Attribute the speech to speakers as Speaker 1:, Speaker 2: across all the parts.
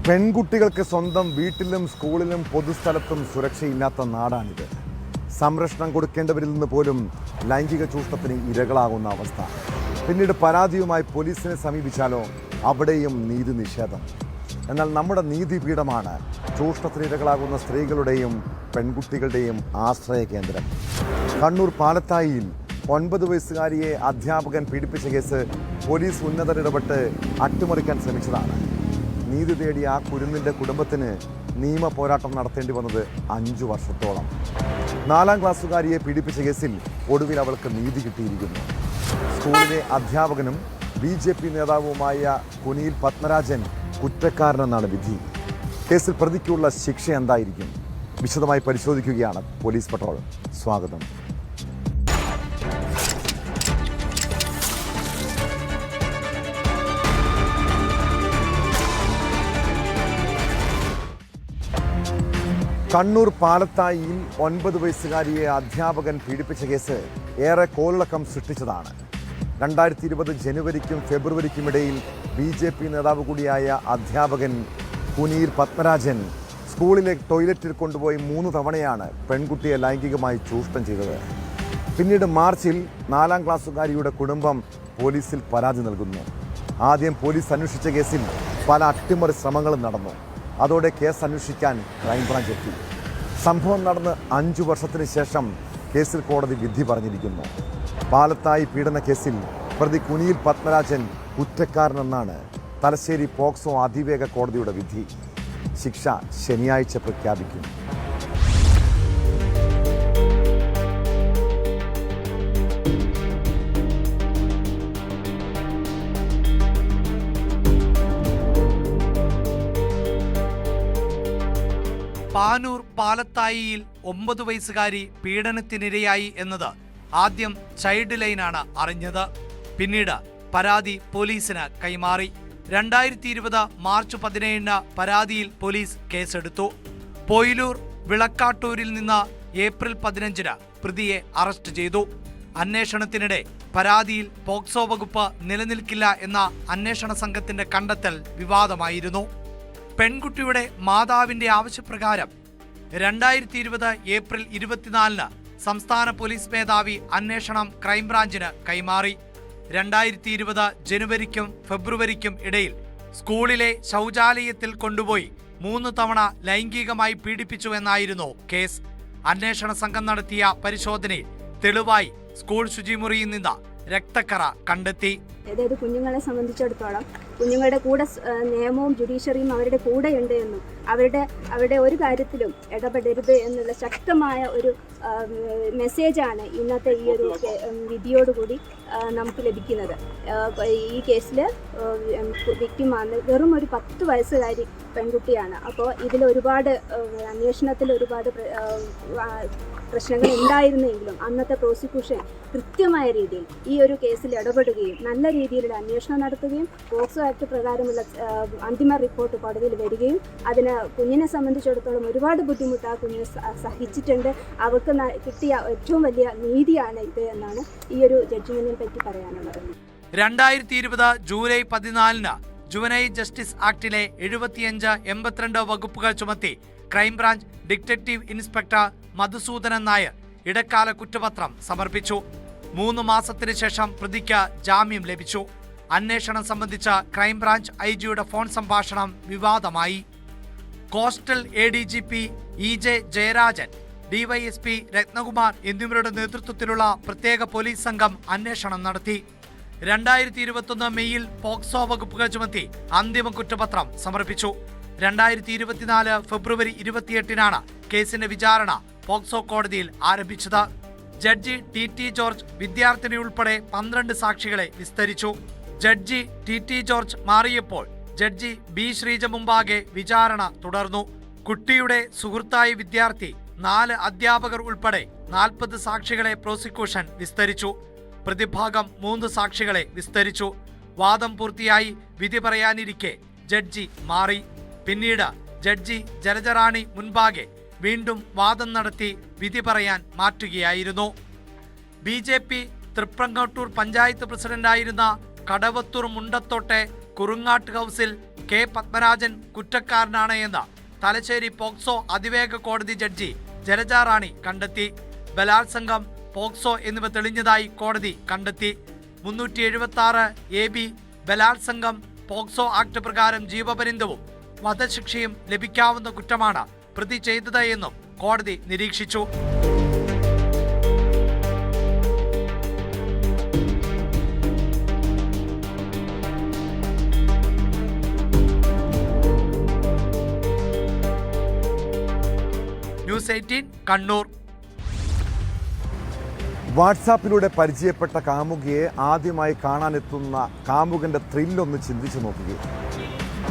Speaker 1: പെൺകുട്ടികൾക്ക് സ്വന്തം വീട്ടിലും സ്കൂളിലും പൊതുസ്ഥലത്തും സുരക്ഷയില്ലാത്ത നാടാണിത്. സംരക്ഷണം കൊടുക്കേണ്ടവരിൽ നിന്ന് പോലും ലൈംഗിക ചൂഷണത്തിന് ഇരകളാകുന്ന അവസ്ഥ. പിന്നീട് പരാതിയുമായി പോലീസിനെ സമീപിച്ചാലോ അവിടെയും നീതി നിഷേധം. എന്നാൽ നമ്മുടെ നീതിപീഠമാണ് ചൂഷണത്തിന് ഇരകളാകുന്ന സ്ത്രീകളുടെയും പെൺകുട്ടികളുടെയും ആശ്രയ കേന്ദ്രം. കണ്ണൂർ പാലത്തായിയിൽ 9 വയസ്സുകാരിയെ അധ്യാപകൻ പീഡിപ്പിച്ച കേസ് പോലീസ് ഉന്നതരിടപെട്ട് അട്ടിമറിക്കാൻ ശ്രമിച്ചതാണ്. നീതി തേടിയ ആ കുരുന്നിൻ്റെ കുടുംബത്തിന് നിയമ പോരാട്ടം നടത്തേണ്ടി വന്നത് 5 വർഷത്തോളം. 4ാം ക്ലാസ്സുകാരിയെ പീഡിപ്പിച്ച കേസിൽ ഒടുവിൽ അവൾക്ക് നീതി കിട്ടിയിരിക്കുന്നു. സ്കൂളിലെ അധ്യാപകനും BJP നേതാവുമായ കുനിയിൽ പത്മരാജൻ കുറ്റക്കാരനെന്നാണ് വിധി. കേസിൽ പ്രതിക്കുള്ള ശിക്ഷ എന്തായിരിക്കും? വിശദമായി പരിശോധിക്കുകയാണ് പോലീസ് പട്രോൾ. സ്വാഗതം. കണ്ണൂർ പാലത്തായിയിൽ 9 വയസ്സുകാരിയെ അധ്യാപകൻ പീഡിപ്പിച്ച കേസ് ഏറെ കോളിളക്കം സൃഷ്ടിച്ചതാണ്. 2020 ജനുവരിക്കും ഫെബ്രുവരിക്കും ഇടയിൽ BJP നേതാവ് കൂടിയായ അധ്യാപകൻ കുനിയിൽ പത്മരാജൻ സ്കൂളിലെ ടോയ്ലറ്റിൽ കൊണ്ടുപോയി 3 തവണയാണ് പെൺകുട്ടിയെ ലൈംഗികമായി ചൂഷണം ചെയ്തത്. പിന്നീട് മാർച്ചിൽ 4ാം ക്ലാസ്സുകാരിയുടെ കുടുംബം പോലീസിൽ പരാതി നൽകുന്നു. ആദ്യം പോലീസ് അന്വേഷിച്ച കേസിൽ പല അട്ടിമറി ശ്രമങ്ങളും നടന്നു. അതോടെ കേസ് അന്വേഷിക്കാൻ ക്രൈംബ്രാഞ്ച് എത്തി. സംഭവം നടന്ന് 5 വർഷത്തിന് ശേഷം കേസിൽ കോടതി വിധി പറഞ്ഞിരിക്കുന്നു. പാലത്തായി പീഡന കേസിൽ പ്രതി കുനിയിൽ പത്മരാജൻ കുറ്റക്കാരനെന്നാണ് തലശ്ശേരി പോക്സോ അതിവേഗ കോടതിയുടെ വിധി. ശിക്ഷ ശനിയാഴ്ച പ്രഖ്യാപിക്കും.
Speaker 2: പാനൂർ പാലത്തായിയിൽ 9 വയസ്സുകാരി പീഡനത്തിനിരയായി എന്നത് ആദ്യം ചൈൽഡ് ലൈനാണ് അറിഞ്ഞത്. പിന്നീട് പരാതി പോലീസിന് കൈമാറി. 2020 മാർച്ച് 17 പരാതിയിൽ പോലീസ് കേസെടുത്തു. പൊയിലൂർ വിളക്കാട്ടൂരിൽ നിന്ന് ഏപ്രിൽ 15 പ്രതിയെ അറസ്റ്റ് ചെയ്തു. അന്വേഷണത്തിനിടെ പരാതിയിൽ പോക്സോ വകുപ്പ് നിലനിൽക്കില്ല എന്ന അന്വേഷണ സംഘത്തിന്റെ കണ്ടെത്തൽ വിവാദമായിരുന്നു. പെൺകുട്ടിയുടെ മാതാവിന്റെ ആവശ്യപ്രകാരം 2020 ഏപ്രിൽ 24 സംസ്ഥാന പോലീസ് മേധാവി അന്വേഷണം ക്രൈംബ്രാഞ്ചിന് കൈമാറി. 2020 ജനുവരിക്കും ഫെബ്രുവരിക്കും ഇടയിൽ സ്കൂളിലെ ശൗചാലയത്തിൽ കൊണ്ടുപോയി 3 തവണ ലൈംഗികമായി പീഡിപ്പിച്ചു എന്നായിരുന്നു കേസ്. അന്വേഷണ സംഘം നടത്തിയ പരിശോധനയിൽ തെളിവായി സ്കൂൾ ശുചിമുറിയിൽ നിന്ന് രക്തക്കറ കണ്ടെത്തി.
Speaker 3: അതായത് കുഞ്ഞുങ്ങളെ സംബന്ധിച്ചിടത്തോളം കുഞ്ഞുങ്ങളുടെ കൂടെ നിയമവും ജുഡീഷ്യറിയും അവരുടെ കൂടെയുണ്ട് എന്നും അവരുടെ ഒരു കാര്യത്തിലും ഇടപെടരുത് എന്നുള്ള ശക്തമായ ഒരു മെസ്സേജാണ് ഇന്നത്തെ ഈ ഒരു വിധിയോടുകൂടി നമുക്ക് ലഭിക്കുന്നത്. ഈ കേസിൽ വിക്ടിമാണ് വെറും ഒരു 10 വയസ്സുകാരി പെൺകുട്ടിയാണ്. അപ്പോൾ ഇതിൽ ഒരുപാട് അന്വേഷണത്തിൽ ഒരുപാട് പ്രശ്നങ്ങൾ ഉണ്ടായിരുന്നെങ്കിലും അന്നത്തെ പ്രോസിക്യൂഷൻ കൃത്യമായ രീതിയിൽ ഈ ഒരു കേസിൽ ഇടപെടുകയും നല്ല രീതിയിലുള്ള അന്വേഷണം നടത്തുകയും പോക്സോ ആക്ട് പ്രകാരമുള്ള അന്തിമ റിപ്പോർട്ട് കോടതിയിൽ വരികയും അതിന് കുഞ്ഞിനെ സംബന്ധിച്ചിടത്തോളം ഒരുപാട് ബുദ്ധിമുട്ട് ആ കുഞ്ഞിനെ സഹിച്ചിട്ടുണ്ട്. അവർക്ക് കിട്ടിയ ഏറ്റവും വലിയ നീതിയാണ് ഇത് എന്നാണ് ഈ ഒരു ജഡ്ജ്മെന്റിനെ പറ്റി പറയാനുള്ളത്.
Speaker 2: 2020 ജൂലൈ 14 ജുവനൈൽ ജസ്റ്റിസ് ആക്ടിലെ 75, 82 വകുപ്പുകൾ ചുമത്തി crime branch detective inspector Madhusoodanan Nair ഇടക്കാല കുറ്റപത്രം സമർപ്പിച്ചു. 3 മാസത്തിന് ശേഷം പ്രതിക്ക് ജാമ്യം ലഭിച്ചു. അന്വേഷണം സംബന്ധിച്ച ക്രൈംബ്രാഞ്ച് IG-യുടെ ഫോൺ സംഭാഷണം വിവാദമായി. Coastal ADGP EJ Jayarajan, DYSP Ratnakumar എന്നിവരുടെ നേതൃത്വത്തിലുള്ള പ്രത്യേക പോലീസ് സംഘം അന്വേഷണം നടത്തി. 2021 മെയ്യിൽ പോക്സോ വകുപ്പുകൾ ചുമത്തി അന്തിമ കുറ്റപത്രം സമർപ്പിച്ചു. 2024 ഫെബ്രുവരി 28 കേസിന്റെ വിചാരണ പോക്സോ കോടതിയിൽ ആരംഭിച്ചത്. ജഡ്ജി TT ജോർജ് വിദ്യാർത്ഥിനി ഉൾപ്പെടെ 12 സാക്ഷികളെ വിസ്തരിച്ചു. ജഡ്ജി TT ജോർജ് മാറിയപ്പോൾ ജഡ്ജി B ശ്രീജ മുമ്പാകെ വിചാരണ തുടർന്നു. കുട്ടിയുടെ സുഹൃത്തായ വിദ്യാർത്ഥി, 4 അധ്യാപകർ ഉൾപ്പെടെ 40 സാക്ഷികളെ പ്രോസിക്യൂഷൻ വിസ്തരിച്ചു. പ്രതിഭാഗം 3 സാക്ഷികളെ വിസ്തരിച്ചു. വാദം പൂർത്തിയായി വിധി പറയാനിരിക്കെ ജഡ്ജി മാറി. പിന്നീട് ജഡ്ജി ജലജറാണി മുൻപാകെ വീണ്ടും വാദം നടത്തി വിധി പറയാൻ മാറ്റുകയായിരുന്നു. BJP തൃപ്രങ്ങോട്ടൂർ പഞ്ചായത്ത് പ്രസിഡന്റായിരുന്ന കടവത്തൂർ മുണ്ടത്തോട്ടെ കുറുങ്ങാട്ട് ഹൗസിൽ കെ പത്മരാജൻ കുറ്റക്കാരനാണ് എന്ന് തലശ്ശേരി പോക്സോ അതിവേഗ കോടതി ജഡ്ജി ജലജ റാണി കണ്ടെത്തി. ബലാത്സംഗം, പോക്സോ എന്നിവ തെളിഞ്ഞതായി കോടതി കണ്ടെത്തി. 376 AB ബലാത്സംഗം, പോക്സോ ആക്ട് പ്രകാരം ജീവപര്യന്തവും വധശിക്ഷയും ലഭിക്കാവുന്ന കുറ്റമാണ് പ്രതി ചെയ്തത് എന്നും കോടതി നിരീക്ഷിച്ചു. ന്യൂസ് 18 കണ്ണൂർ.
Speaker 1: വാട്സാപ്പിലൂടെ പരിചയപ്പെട്ട കാമുകിയെ ആദ്യമായി കാണാനെത്തുന്ന കാമുകന്റെ ത്രില്ലൊന്ന് ചിന്തിച്ചു നോക്കുക.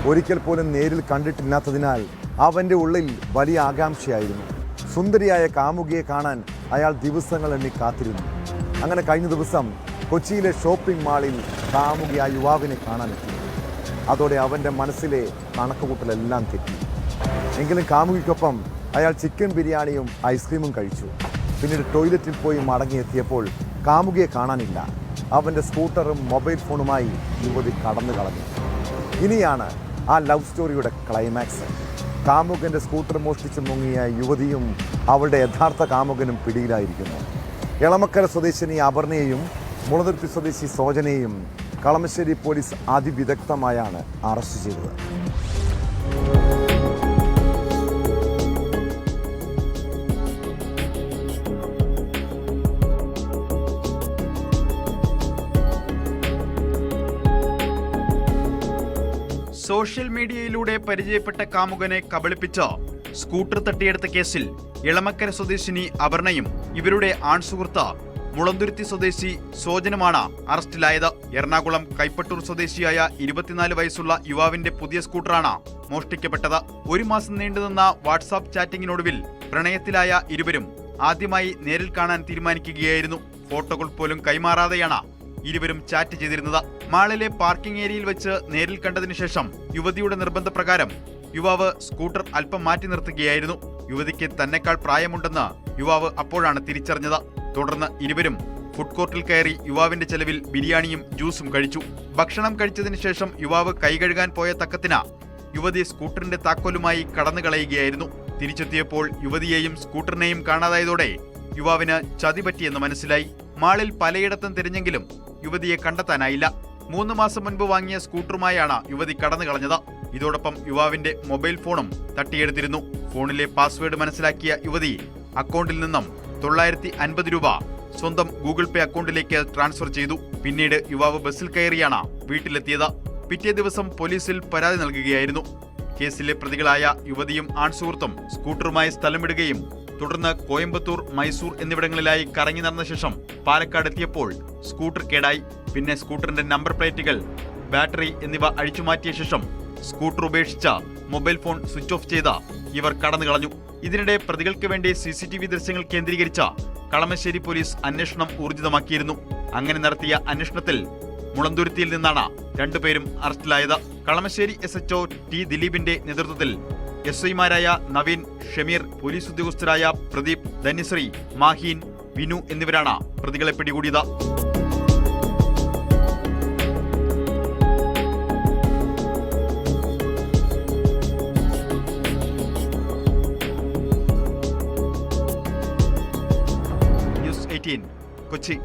Speaker 1: ഒരിക്കൽ പോലും നേരിൽ കണ്ടിട്ടില്ലാത്തതിനാൽ അവൻ്റെ ഉള്ളിൽ വലിയ ആകാംക്ഷയായിരുന്നു. സുന്ദരിയായ കാമുകിയെ കാണാൻ അയാൾ ദിവസങ്ങൾ എണ്ണി കാത്തിരുന്നു. അങ്ങനെ കഴിഞ്ഞ ദിവസം കൊച്ചിയിലെ ഷോപ്പിംഗ് മാളിൽ കാമുകി ആ യുവാവിനെ കാണാനെത്തി. അതോടെ അവൻ്റെ മനസ്സിലെ കണക്കുകൂട്ടലെല്ലാം തെറ്റി. എങ്കിലും കാമുകിക്കൊപ്പം അയാൾ ചിക്കൻ ബിരിയാണിയും ഐസ്ക്രീമും കഴിച്ചു. പിന്നീട് ടോയ്ലറ്റിൽ പോയി മടങ്ങിയെത്തിയപ്പോൾ കാമുകിയെ കാണാനില്ല. അവൻ്റെ സ്കൂട്ടറും മൊബൈൽ ഫോണുമായി യുവതി കടന്നു കളഞ്ഞു. ഇനിയാണ് ആ ലവ് സ്റ്റോറിയുടെ ക്ലൈമാക്സ്. കാമുകൻ്റെ സ്കൂട്ടർ മോഷ്ടിച്ച് മുങ്ങിയ യുവതിയും അവളുടെ യഥാർത്ഥ കാമുകനും പിടിയിലായിരിക്കുന്നു. എളമക്കര സ്വദേശിനി അപർണയെയും മുളന്തുരുത്തി സ്വദേശി സോജനെയും കളമശ്ശേരി പോലീസ് അതിവിദഗ്ധമായാണ് അറസ്റ്റ് ചെയ്തത്.
Speaker 4: സോഷ്യൽ മീഡിയയിലൂടെ പരിചയപ്പെട്ട കാമുകനെ കബളിപ്പിച്ച് സ്കൂട്ടർ തട്ടിയെടുത്ത കേസിൽ എളമക്കര സ്വദേശിനി അപർണയും ഇവരുടെ ആൺസുഹൃത്ത് മുളന്തുരുത്തി സ്വദേശി സോജനുമാണ് അറസ്റ്റിലായത്. എറണാകുളം കൈപ്പട്ടൂർ സ്വദേശിയായ 24 വയസ്സുള്ള യുവാവിന്റെ പുതിയ സ്കൂട്ടറാണ് മോഷ്ടിക്കപ്പെട്ടത്. 1 മാസം നീണ്ടുനിന്ന വാട്സാപ്പ് ചാറ്റിംഗിനൊടുവിൽ പ്രണയത്തിലായ ഇരുവരും ആദ്യമായി നേരിൽ കാണാൻ തീരുമാനിക്കുകയായിരുന്നു. ഫോട്ടോകൾ പോലും കൈമാറാതെയാണ് ഇരുവരും ചാറ്റ് ചെയ്തിരുന്നത്. മാളിലെ പാർക്കിംഗ് ഏരിയയിൽ വെച്ച് നേരിൽ കണ്ടതിനു ശേഷം യുവതിയുടെ നിർബന്ധപ്രകാരം യുവാവ് സ്കൂട്ടർ അല്പം മാറ്റി നിർത്തുകയായിരുന്നു. യുവതിക്ക് തന്നെക്കാൾ പ്രായമുണ്ടെന്ന് യുവാവ് അപ്പോഴാണ് തിരിച്ചറിഞ്ഞത്. തുടർന്ന് ഇരുവരും ഫുഡ് കോർട്ടിൽ കയറി യുവാവിന്റെ ചെലവിൽ ബിരിയാണിയും ജ്യൂസും കഴിച്ചു. ഭക്ഷണം കഴിച്ചതിന് ശേഷം യുവാവ് കൈ കഴുകാൻ പോയ തക്കത്തിന് യുവതി സ്കൂട്ടറിന്റെ താക്കോലുമായി കടന്നു കളയുകയായിരുന്നു. തിരിച്ചെത്തിയപ്പോൾ യുവതിയെയും സ്കൂട്ടറിനെയും കാണാതായതോടെ യുവാവിന് ചതി പറ്റിയെന്ന് മനസ്സിലായി. മാളിൽ പലയിടത്തും തിരഞ്ഞെങ്കിലും യുവതിയെ കണ്ടെത്താനായില്ല. 3 മാസം മുൻപ് വാങ്ങിയ സ്കൂട്ടറുമായാണ് യുവതി കടന്നു കളഞ്ഞത്. ഇതോടൊപ്പം യുവാവിന്റെ മൊബൈൽ ഫോണും തട്ടിയെടുത്തിരുന്നു. ഫോണിലെ പാസ്വേഡ് മനസ്സിലാക്കിയ യുവതി അക്കൗണ്ടിൽ നിന്നും 950 രൂപ സ്വന്തം ഗൂഗിൾ പേ അക്കൗണ്ടിലേക്ക് ട്രാൻസ്ഫർ ചെയ്തു. പിന്നീട് യുവാവ് ബസ്സിൽ കയറിയാണ് വീട്ടിലെത്തിയത്. പിറ്റേ ദിവസം പോലീസിൽ പരാതി നൽകുകയായിരുന്നു. കേസിലെ പ്രതികളായ യുവതിയും ആൺസുഹൃത്തും സ്കൂട്ടറുമായി സ്ഥലം വിടുകയും തുടർന്ന് കോയമ്പത്തൂർ, മൈസൂർ എന്നിവിടങ്ങളിലായി കറങ്ങി നടന്ന ശേഷം പാലക്കാട് എത്തിയപ്പോൾ സ്കൂട്ടർ കേടായി. പിന്നെ സ്കൂട്ടറിന്റെ നമ്പർ പ്ലേറ്റുകൾ, ബാറ്ററി എന്നിവ അഴിച്ചുമാറ്റിയ ശേഷം സ്കൂട്ടർ ഉപേക്ഷിച്ച മൊബൈൽ ഫോൺ സ്വിച്ച് ഓഫ് ചെയ്ത ഇവർ കടന്നു കളഞ്ഞു. ഇതിനിടെ പ്രതികൾക്ക് വേണ്ടി CCTV ദൃശ്യങ്ങൾ കേന്ദ്രീകരിച്ച കളമശ്ശേരി പോലീസ് അന്വേഷണം ഊർജിതമാക്കിയിരുന്നു. അങ്ങനെ നടത്തിയ അന്വേഷണത്തിൽ മുളന്തുരുത്തിയിൽ നിന്നാണ് 2 പേരും അറസ്റ്റിലായത്. കളമശ്ശേരി SHO T ദിലീപിന്റെ നേതൃത്വത്തിൽ SIമാരായ നവീൻ, ഷമീർ, പോലീസ് ഉദ്യോഗസ്ഥരായ പ്രദീപ്, ധന്യശ്രീ, മാഹീൻ, വിനു എന്നിവരാണ് പ്രതികളെ പിടികൂടിയത്. ന്യൂസ് 18 കൊച്ചി.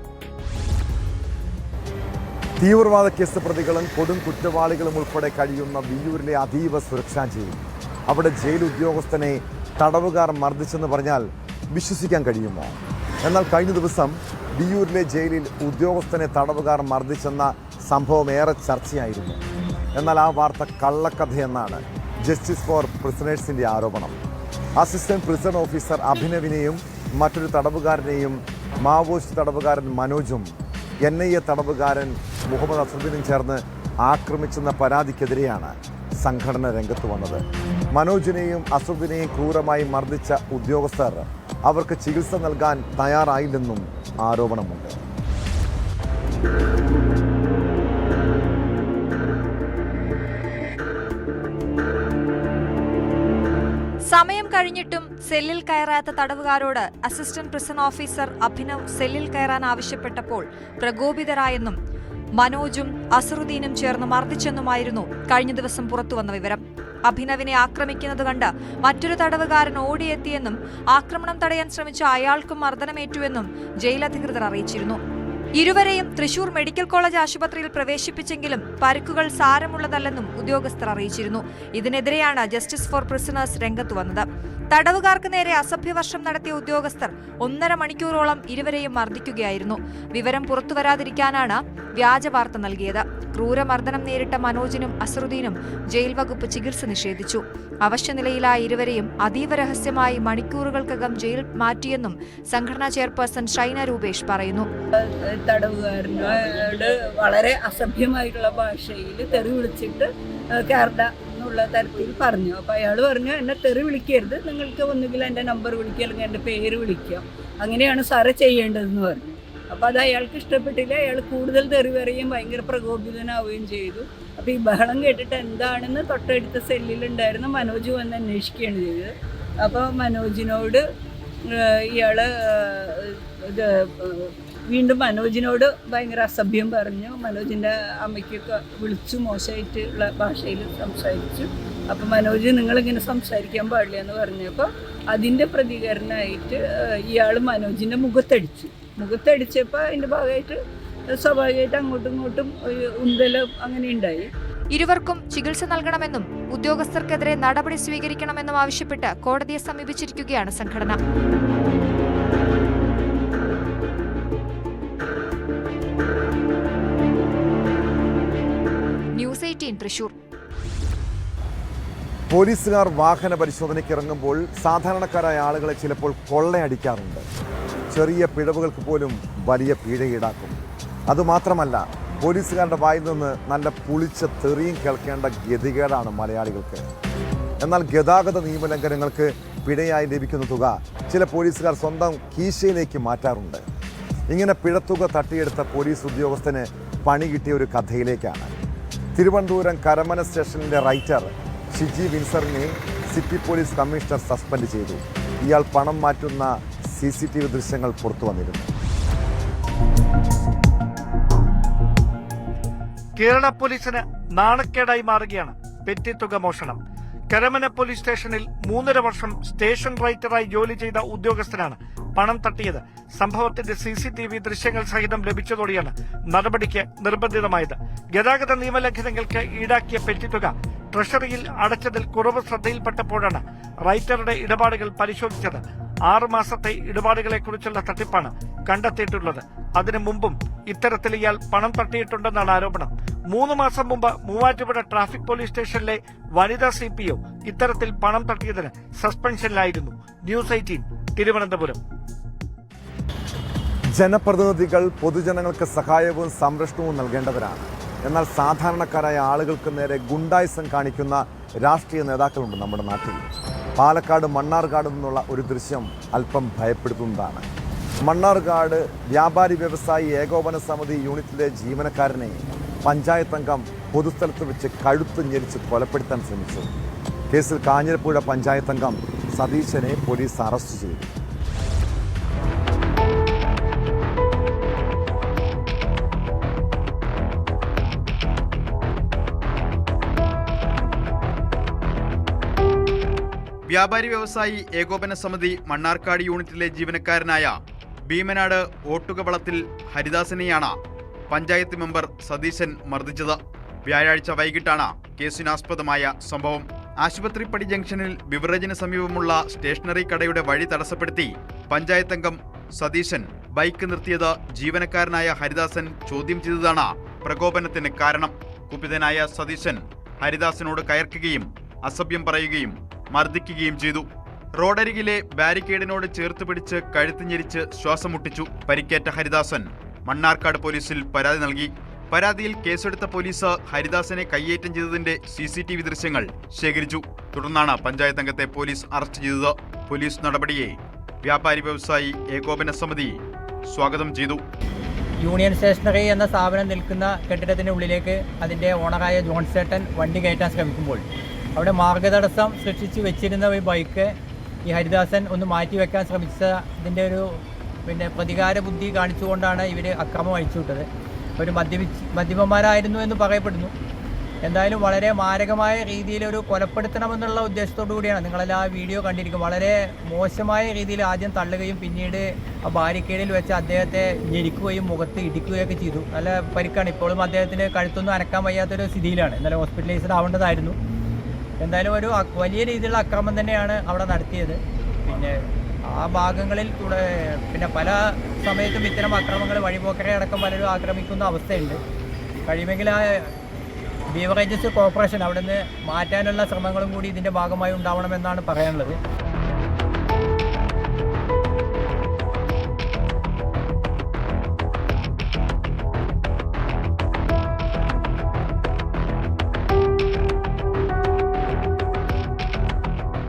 Speaker 1: തീവ്രവാദ കേസ് പ്രതികളും കൊടും കുറ്റവാളികളും ഉൾപ്പെടെ കഴിയുന്ന വിയ്യൂരിലെ അതീവ സുരക്ഷാ ജയിൽ. അവിടെ ജയിൽ ഉദ്യോഗസ്ഥനെ തടവുകാർ മർദ്ദിച്ചെന്ന് പറഞ്ഞാൽ വിശ്വസിക്കാൻ കഴിയുമോ? എന്നാൽ കഴിഞ്ഞ ദിവസം വിയ്യൂരിലെ ജയിലിൽ ഉദ്യോഗസ്ഥനെ തടവുകാർ മർദ്ദിച്ചെന്ന സംഭവം ഏറെ ചർച്ചയായിരുന്നു. എന്നാൽ ആ വാർത്ത കള്ളക്കഥയെന്നാണ് ജസ്റ്റിസ് ഫോർ പ്രിസണേഴ്സിൻ്റെ ആരോപണം. അസിസ്റ്റന്റ് പ്രിസൺ ഓഫീസർ അഭിനവിനെയും മറ്റൊരു തടവുകാരനെയും മാവോയിസ്റ്റ് തടവുകാരൻ മനോജും NIA തടവുകാരൻ മുഹമ്മദ് അസറുദ്ദീനും ചേർന്ന് ആക്രമിച്ചെന്ന പരാതിക്കെതിരെയാണ് സംഘടന രംഗത്ത് വന്നത്. മനോജിനെയും അസറുദ്ദീനെയും ക്രൂരമായി മർദ്ദിച്ച ഉദ്യോഗസ്ഥർ അവർക്ക് ചികിത്സ നൽകാൻ തയ്യാറായില്ലെന്നും ആരോപണമുണ്ട്.
Speaker 5: സമയം കഴിഞ്ഞിട്ടും സെല്ലിൽ കയറാത്ത തടവുകാരോട് അസിസ്റ്റന്റ് പ്രിസൺ ഓഫീസർ അഭിനവ് സെല്ലിൽ കയറാൻ ആവശ്യപ്പെട്ടപ്പോൾ പ്രകോപിതരായെന്നും മനോജും അസറുദ്ദീനും ചേർന്ന് മർദ്ദിച്ചെന്നുമായിരുന്നു കഴിഞ്ഞ ദിവസം പുറത്തുവന്ന വിവരം. അഭിനവിനെ ആക്രമിക്കുന്നത് കണ്ട് മറ്റൊരു തടവുകാരൻ ഓടിയെത്തിയെന്നും ആക്രമണം തടയാൻ ശ്രമിച്ച അയാൾക്കും മർദ്ദനമേറ്റുവെന്നും ജയിൽ അധികൃതർ അറിയിച്ചിരുന്നു. ഇരുവരെയും തൃശൂർ മെഡിക്കൽ കോളേജ് ആശുപത്രിയിൽ പ്രവേശിപ്പിച്ചെങ്കിലും പരിക്കുകൾ സാരമുള്ളതല്ലെന്നും ഉദ്യോഗസ്ഥർ അറിയിച്ചിരുന്നു. ഇതിനെതിരെയാണ് ജസ്റ്റിസ് ഫോർ പ്രിസണേഴ്സ് രംഗത്തു വന്നത്. തടവുകാർക്ക് നേരെ അസഭ്യവർഷം നടത്തിയ ഉദ്യോഗസ്ഥർ 1.5 മണിക്കൂറോളം ഇരുവരെയും മർദ്ദിക്കുകയായിരുന്നു. വിവരം പുറത്തുവരാതിരിക്കാനാണ് വ്യാജ വാർത്ത നൽകിയത്. ക്രൂരമർദ്ദനം നേരിട്ട മനോജിനും അസറുദ്ദീനും ജയിൽ വകുപ്പ് ചികിത്സ നിഷേധിച്ചു. അവശ്യനിലയിലായ ഇരുവരെയും അതീവ രഹസ്യമായി മണിക്കൂറുകൾക്കകം ജയിൽ മാറ്റിയെന്നും സംഘടനാ ചെയർപേഴ്സൺ ഷൈന രൂപേഷ് പറയുന്നു.
Speaker 6: തടവുകാരനോട് വളരെ അസഭ്യമായിട്ടുള്ള ഭാഷയിൽ തെറി വിളിച്ചിട്ട് കേരള എന്നുള്ള തരത്തിൽ പറഞ്ഞു. അപ്പോൾ അയാൾ പറഞ്ഞു, എന്നെ തെറി വിളിക്കരുത്, നിങ്ങൾക്ക് ഒന്നുകിൽ എൻ്റെ നമ്പർ വിളിക്കുക അല്ലെങ്കിൽ എൻ്റെ പേര് വിളിക്കുക, അങ്ങനെയാണ് സാറ് ചെയ്യേണ്ടതെന്ന് പറഞ്ഞു. അപ്പോൾ അത് അയാൾക്ക് ഇഷ്ടപ്പെട്ടില്ല. അയാൾ കൂടുതൽ തെറി പറയുകയും ഭയങ്കര പ്രകോപിതനാവുകയും ചെയ്തു. അപ്പോൾ ഈ ബഹളം കേട്ടിട്ട് എന്താണെന്ന് തൊട്ടടുത്ത സെല്ലിലുണ്ടായിരുന്ന മനോജ് വന്ന് അന്വേഷിക്കുകയാണ് ചെയ്തത്. അപ്പോൾ മനോജിനോട് ഇയാൾ വീണ്ടും മനോജിനോട് ഭയങ്കര അസഭ്യം പറഞ്ഞു. മനോജിൻ്റെ അമ്മയ്ക്കൊക്കെ വിളിച്ചു മോശമായിട്ടുള്ള ഭാഷയിൽ സംസാരിച്ചു. അപ്പോൾ മനോജ് നിങ്ങളിങ്ങനെ സംസാരിക്കാൻ പാടില്ല എന്ന് പറഞ്ഞപ്പോൾ അതിൻ്റെ പ്രതികരണമായിട്ട് ഇയാൾ മനോജിൻ്റെ മുഖത്തടിച്ചപ്പോൾ അതിൻ്റെ ഭാഗമായിട്ട് സ്വാഭാവികമായിട്ട് അങ്ങോട്ടും ഇങ്ങോട്ടും ഉന്തലും അങ്ങനെ ഉണ്ടായി.
Speaker 5: ഇരുവർക്കും ചികിത്സ നൽകണമെന്നും ഉദ്യോഗസ്ഥർക്കെതിരെ നടപടി സ്വീകരിക്കണമെന്നും ആവശ്യപ്പെട്ട് കോടതിയെ സമീപിച്ചിരിക്കുകയാണ് സംഘടന. ന്യൂസ് 18 തൃശൂർ.
Speaker 1: പോലീസുകാർ വാഹന പരിശോധനയ്ക്ക് ഇറങ്ങുമ്പോൾ സാധാരണക്കാരായ ആളുകളെ ചിലപ്പോൾ കൊള്ളയടിക്കാറുണ്ട്. ചെറിയ പിഴവുകൾക്ക് പോലും വലിയ പിഴ ഈടാക്കും. അതുമാത്രമല്ല, പോലീസുകാരുടെ വായിൽ നിന്ന് നല്ല പുളിച്ച തെറിയും കേൾക്കേണ്ട ഗതികേടാണ് മലയാളികൾക്ക്. എന്നാൽ ഗതാഗത നിയമലംഘനങ്ങൾക്ക് പിഴയായി ലഭിക്കുന്ന തുക ചില പോലീസുകാർ സ്വന്തം കീശയിലേക്ക് മാറ്റാറുണ്ട്. ഇങ്ങനെ പിഴത്തുക തട്ടിയെടുത്ത പോലീസ് ഉദ്യോഗസ്ഥന് പണി കിട്ടിയ ഒരു കഥയിലേക്കാണ്. തിരുവനന്തപുരം കരമന സ്റ്റേഷനിലെ റൈറ്റർ ഷിജി വിൻസറിനെ സിറ്റി പോലീസ് കമ്മീഷണർ സസ്പെൻഡ് ചെയ്തു. ഇയാൾ പണം മാറ്റുന്ന CCTV ദൃശ്യങ്ങൾ പുറത്തു വന്നിരുന്നു.
Speaker 7: കേരള പോലീസിന് നാണക്കേടായി മാറുകയാണ് പെറ്റിത്തുക മോഷണം. കരമന പോലീസ് സ്റ്റേഷനിൽ 3.5 വർഷം സ്റ്റേഷൻ റൈറ്ററായി ജോലി ചെയ്ത ഉദ്യോഗസ്ഥനാണ് പണം തട്ടിയത്. സംഭവത്തിന്റെ CCTV ദൃശ്യങ്ങൾ സഹിതം ലഭിച്ചതോടെയാണ് നടപടിക്ക് നിർബന്ധിതമായത്. ഗതാഗത നിയമലംഘനങ്ങൾക്ക് ഈടാക്കിയ പെറ്റിത്തുക ട്രഷറിയിൽ അടച്ചതിൽ കുറവ് ശ്രദ്ധയിൽപ്പെട്ടപ്പോഴാണ് റൈറ്ററുടെ ഇടപാടുകൾ പരിശോധിച്ചത്. 6 മാസത്തെ ഇടപാടുകളെക്കുറിച്ചുള്ള തട്ടിപ്പാണ് കണ്ടെത്തിയിട്ടുള്ളത്. അതിനു മുമ്പും ഇത്തരത്തിൽ ഇയാൾ പണം തട്ടിയിട്ടുണ്ടെന്നാണ് ആരോപണം. 3 മാസം മുമ്പ് മൂവാറ്റുപുഴ ട്രാഫിക് പോലീസ് സ്റ്റേഷനിലെ വനിതാ CPO ഇത്തരത്തിൽ പണം തട്ടിയതിന് സസ്പെൻഷനിലായിരുന്നു. ന്യൂസ് 18 തിരുവനന്തപുരം.
Speaker 1: ജനപ്രതിനിധികൾ പൊതുജനങ്ങൾക്ക് സഹായവും സംരക്ഷണവും നൽകേണ്ടവരാണ്. എന്നാൽ സാധാരണക്കാരായ ആളുകൾക്ക് നേരെ ഗുണ്ടായിസം കാണിക്കുന്ന രാഷ്ട്രീയ നേതാക്കളുണ്ട് നമ്മുടെ നാട്ടിൽ. പാലക്കാട് മണ്ണാർക്കാട് നിന്നുള്ള ഒരു ദൃശ്യം അല്പം ഭയപ്പെടുത്തുന്നതാണ്. മണ്ണാർക്കാട് വ്യാപാരി വ്യവസായി ഏകോപന സമിതി യൂണിറ്റിലെ ജീവനക്കാരനെ പഞ്ചായത്ത് അംഗം പൊതുസ്ഥലത്ത് വെച്ച് കഴുത്ത് ഞെരിച്ച് കൊലപ്പെടുത്താൻ ശ്രമിച്ചു. കേസിൽ കാഞ്ഞിരപ്പുഴ പഞ്ചായത്ത് അംഗം സതീശനെ പോലീസ് അറസ്റ്റ് ചെയ്തു.
Speaker 4: വ്യാപാരി വ്യവസായി ഏകോപന സമിതി മണ്ണാർക്കാട് യൂണിറ്റിലെ ജീവനക്കാരനായ ഭീമനാട് ഓട്ടുകവളത്തിൽ ഹരിദാസനെയാണ് പഞ്ചായത്ത് മെമ്പർ സതീശൻ മർദ്ദിച്ചത്. വ്യാഴാഴ്ച വൈകിട്ടാണ് കേസിനാസ്പദമായ സംഭവം. ആശുപത്രിപ്പടി ജംഗ്ഷനിൽ ബിവറേജിന് സമീപമുള്ള സ്റ്റേഷനറി കടയുടെ വഴി തടസ്സപ്പെടുത്തി പഞ്ചായത്ത് അംഗം സതീശൻ ബൈക്ക് നിർത്തിയത് ജീവനക്കാരനായ ഹരിദാസൻ ചോദ്യം ചെയ്തതാണ് പ്രകോപനത്തിന് കാരണം. കുപിതനായ സതീശൻ ഹരിദാസനോട് കയർക്കുകയും അസഭ്യം പറയുകയും മർദ്ദിക്കുകയും ചെയ്തു. റോഡരികിലെ ബാരിക്കേഡിനോട് ചേർത്ത് പിടിച്ച് കഴുത്ത് ഞെരിച്ച് ശ്വാസം മുട്ടിച്ചു. പരിക്കേറ്റ ഹരിദാസൻ മണ്ണാർക്കാട് പോലീസിൽ പരാതി നൽകി. പരാതിയിൽ കേസെടുത്ത പോലീസ് ഹരിദാസനെ കയ്യേറ്റം ചെയ്തതിന്റെ CCTV ദൃശ്യങ്ങൾ ശേഖരിച്ചു. തുടർന്നാണ് പഞ്ചായത്ത് അംഗത്തെ പോലീസ് അറസ്റ്റ് ചെയ്തത്. പോലീസ് നടപടിയെ വ്യാപാരി വ്യവസായി ഏകോപന സമിതി സ്വാഗതം ചെയ്തു.
Speaker 8: യൂണിയൻ സ്റ്റേഷനറി എന്ന സ്ഥാപനം നിൽക്കുന്ന കെട്ടിടത്തിൻ്റെ ഉള്ളിലേക്ക് അതിൻ്റെ ഓണറായ ജോൺസേട്ടൻ വണ്ടി കയറ്റാൻ ശ്രമിക്കുമ്പോൾ അവിടെ മാർഗതടസ്സം സൃഷ്ടിച്ച് വെച്ചിരുന്ന ഒരു ബൈക്ക് ഈ ഹരിദാസൻ ഒന്ന് മാറ്റി വെക്കാൻ ശ്രമിച്ചതിൻ്റെ ഒരു പ്രതികാര ബുദ്ധി കാണിച്ചുകൊണ്ടാണ് ഇവർ അക്രമം അഴിച്ചുവിട്ടത്. ഒരു മദ്യപന്മാരായിരുന്നു എന്ന് പറയപ്പെടുന്നു. എന്തായാലും വളരെ മാരകമായ രീതിയിൽ ഒരു കൊലപ്പെടുത്തണമെന്നുള്ള ഉദ്ദേശത്തോടു കൂടിയാണ് നിങ്ങളെല്ലാം ആ വീഡിയോ കണ്ടിരിക്കും. വളരെ മോശമായ രീതിയിൽ ആദ്യം തള്ളുകയും പിന്നീട് ആ ബാരിക്കേഡിൽ വെച്ച് അദ്ദേഹത്തെ ഞെരിക്കുകയും മുഖത്ത് ഇടിക്കുകയൊക്കെ ചെയ്തു. നല്ല പരിക്കാണ്. ഇപ്പോഴും അദ്ദേഹത്തിന് കഴുത്തൊന്നും അനക്കാൻ വയ്യാത്തൊരു സ്ഥിതിയിലാണ്. ഇന്നലെ ഹോസ്പിറ്റലൈസ്ഡ് ആവേണ്ടതായിരുന്നു. എന്തായാലും ഒരു വലിയ രീതിയിലുള്ള അക്രമം തന്നെയാണ് അവിടെ നടത്തിയത്. പിന്നെ ആ ഭാഗങ്ങളിൽ പിന്നെ പല സമയത്തും ഇത്തരം അക്രമങ്ങൾ വഴിപോക്കരെ അടക്കം പലരും ആക്രമിക്കുന്ന അവസ്ഥയുണ്ട്. കഴിയുമെങ്കിൽ ആ ബീവറേജസ് കോർപ്പറേഷൻ അവിടെ നിന്ന് മാറ്റാനുള്ള ശ്രമങ്ങളും കൂടി ഇതിൻ്റെ ഭാഗമായി ഉണ്ടാവണമെന്നാണ് പറയാനുള്ളത്.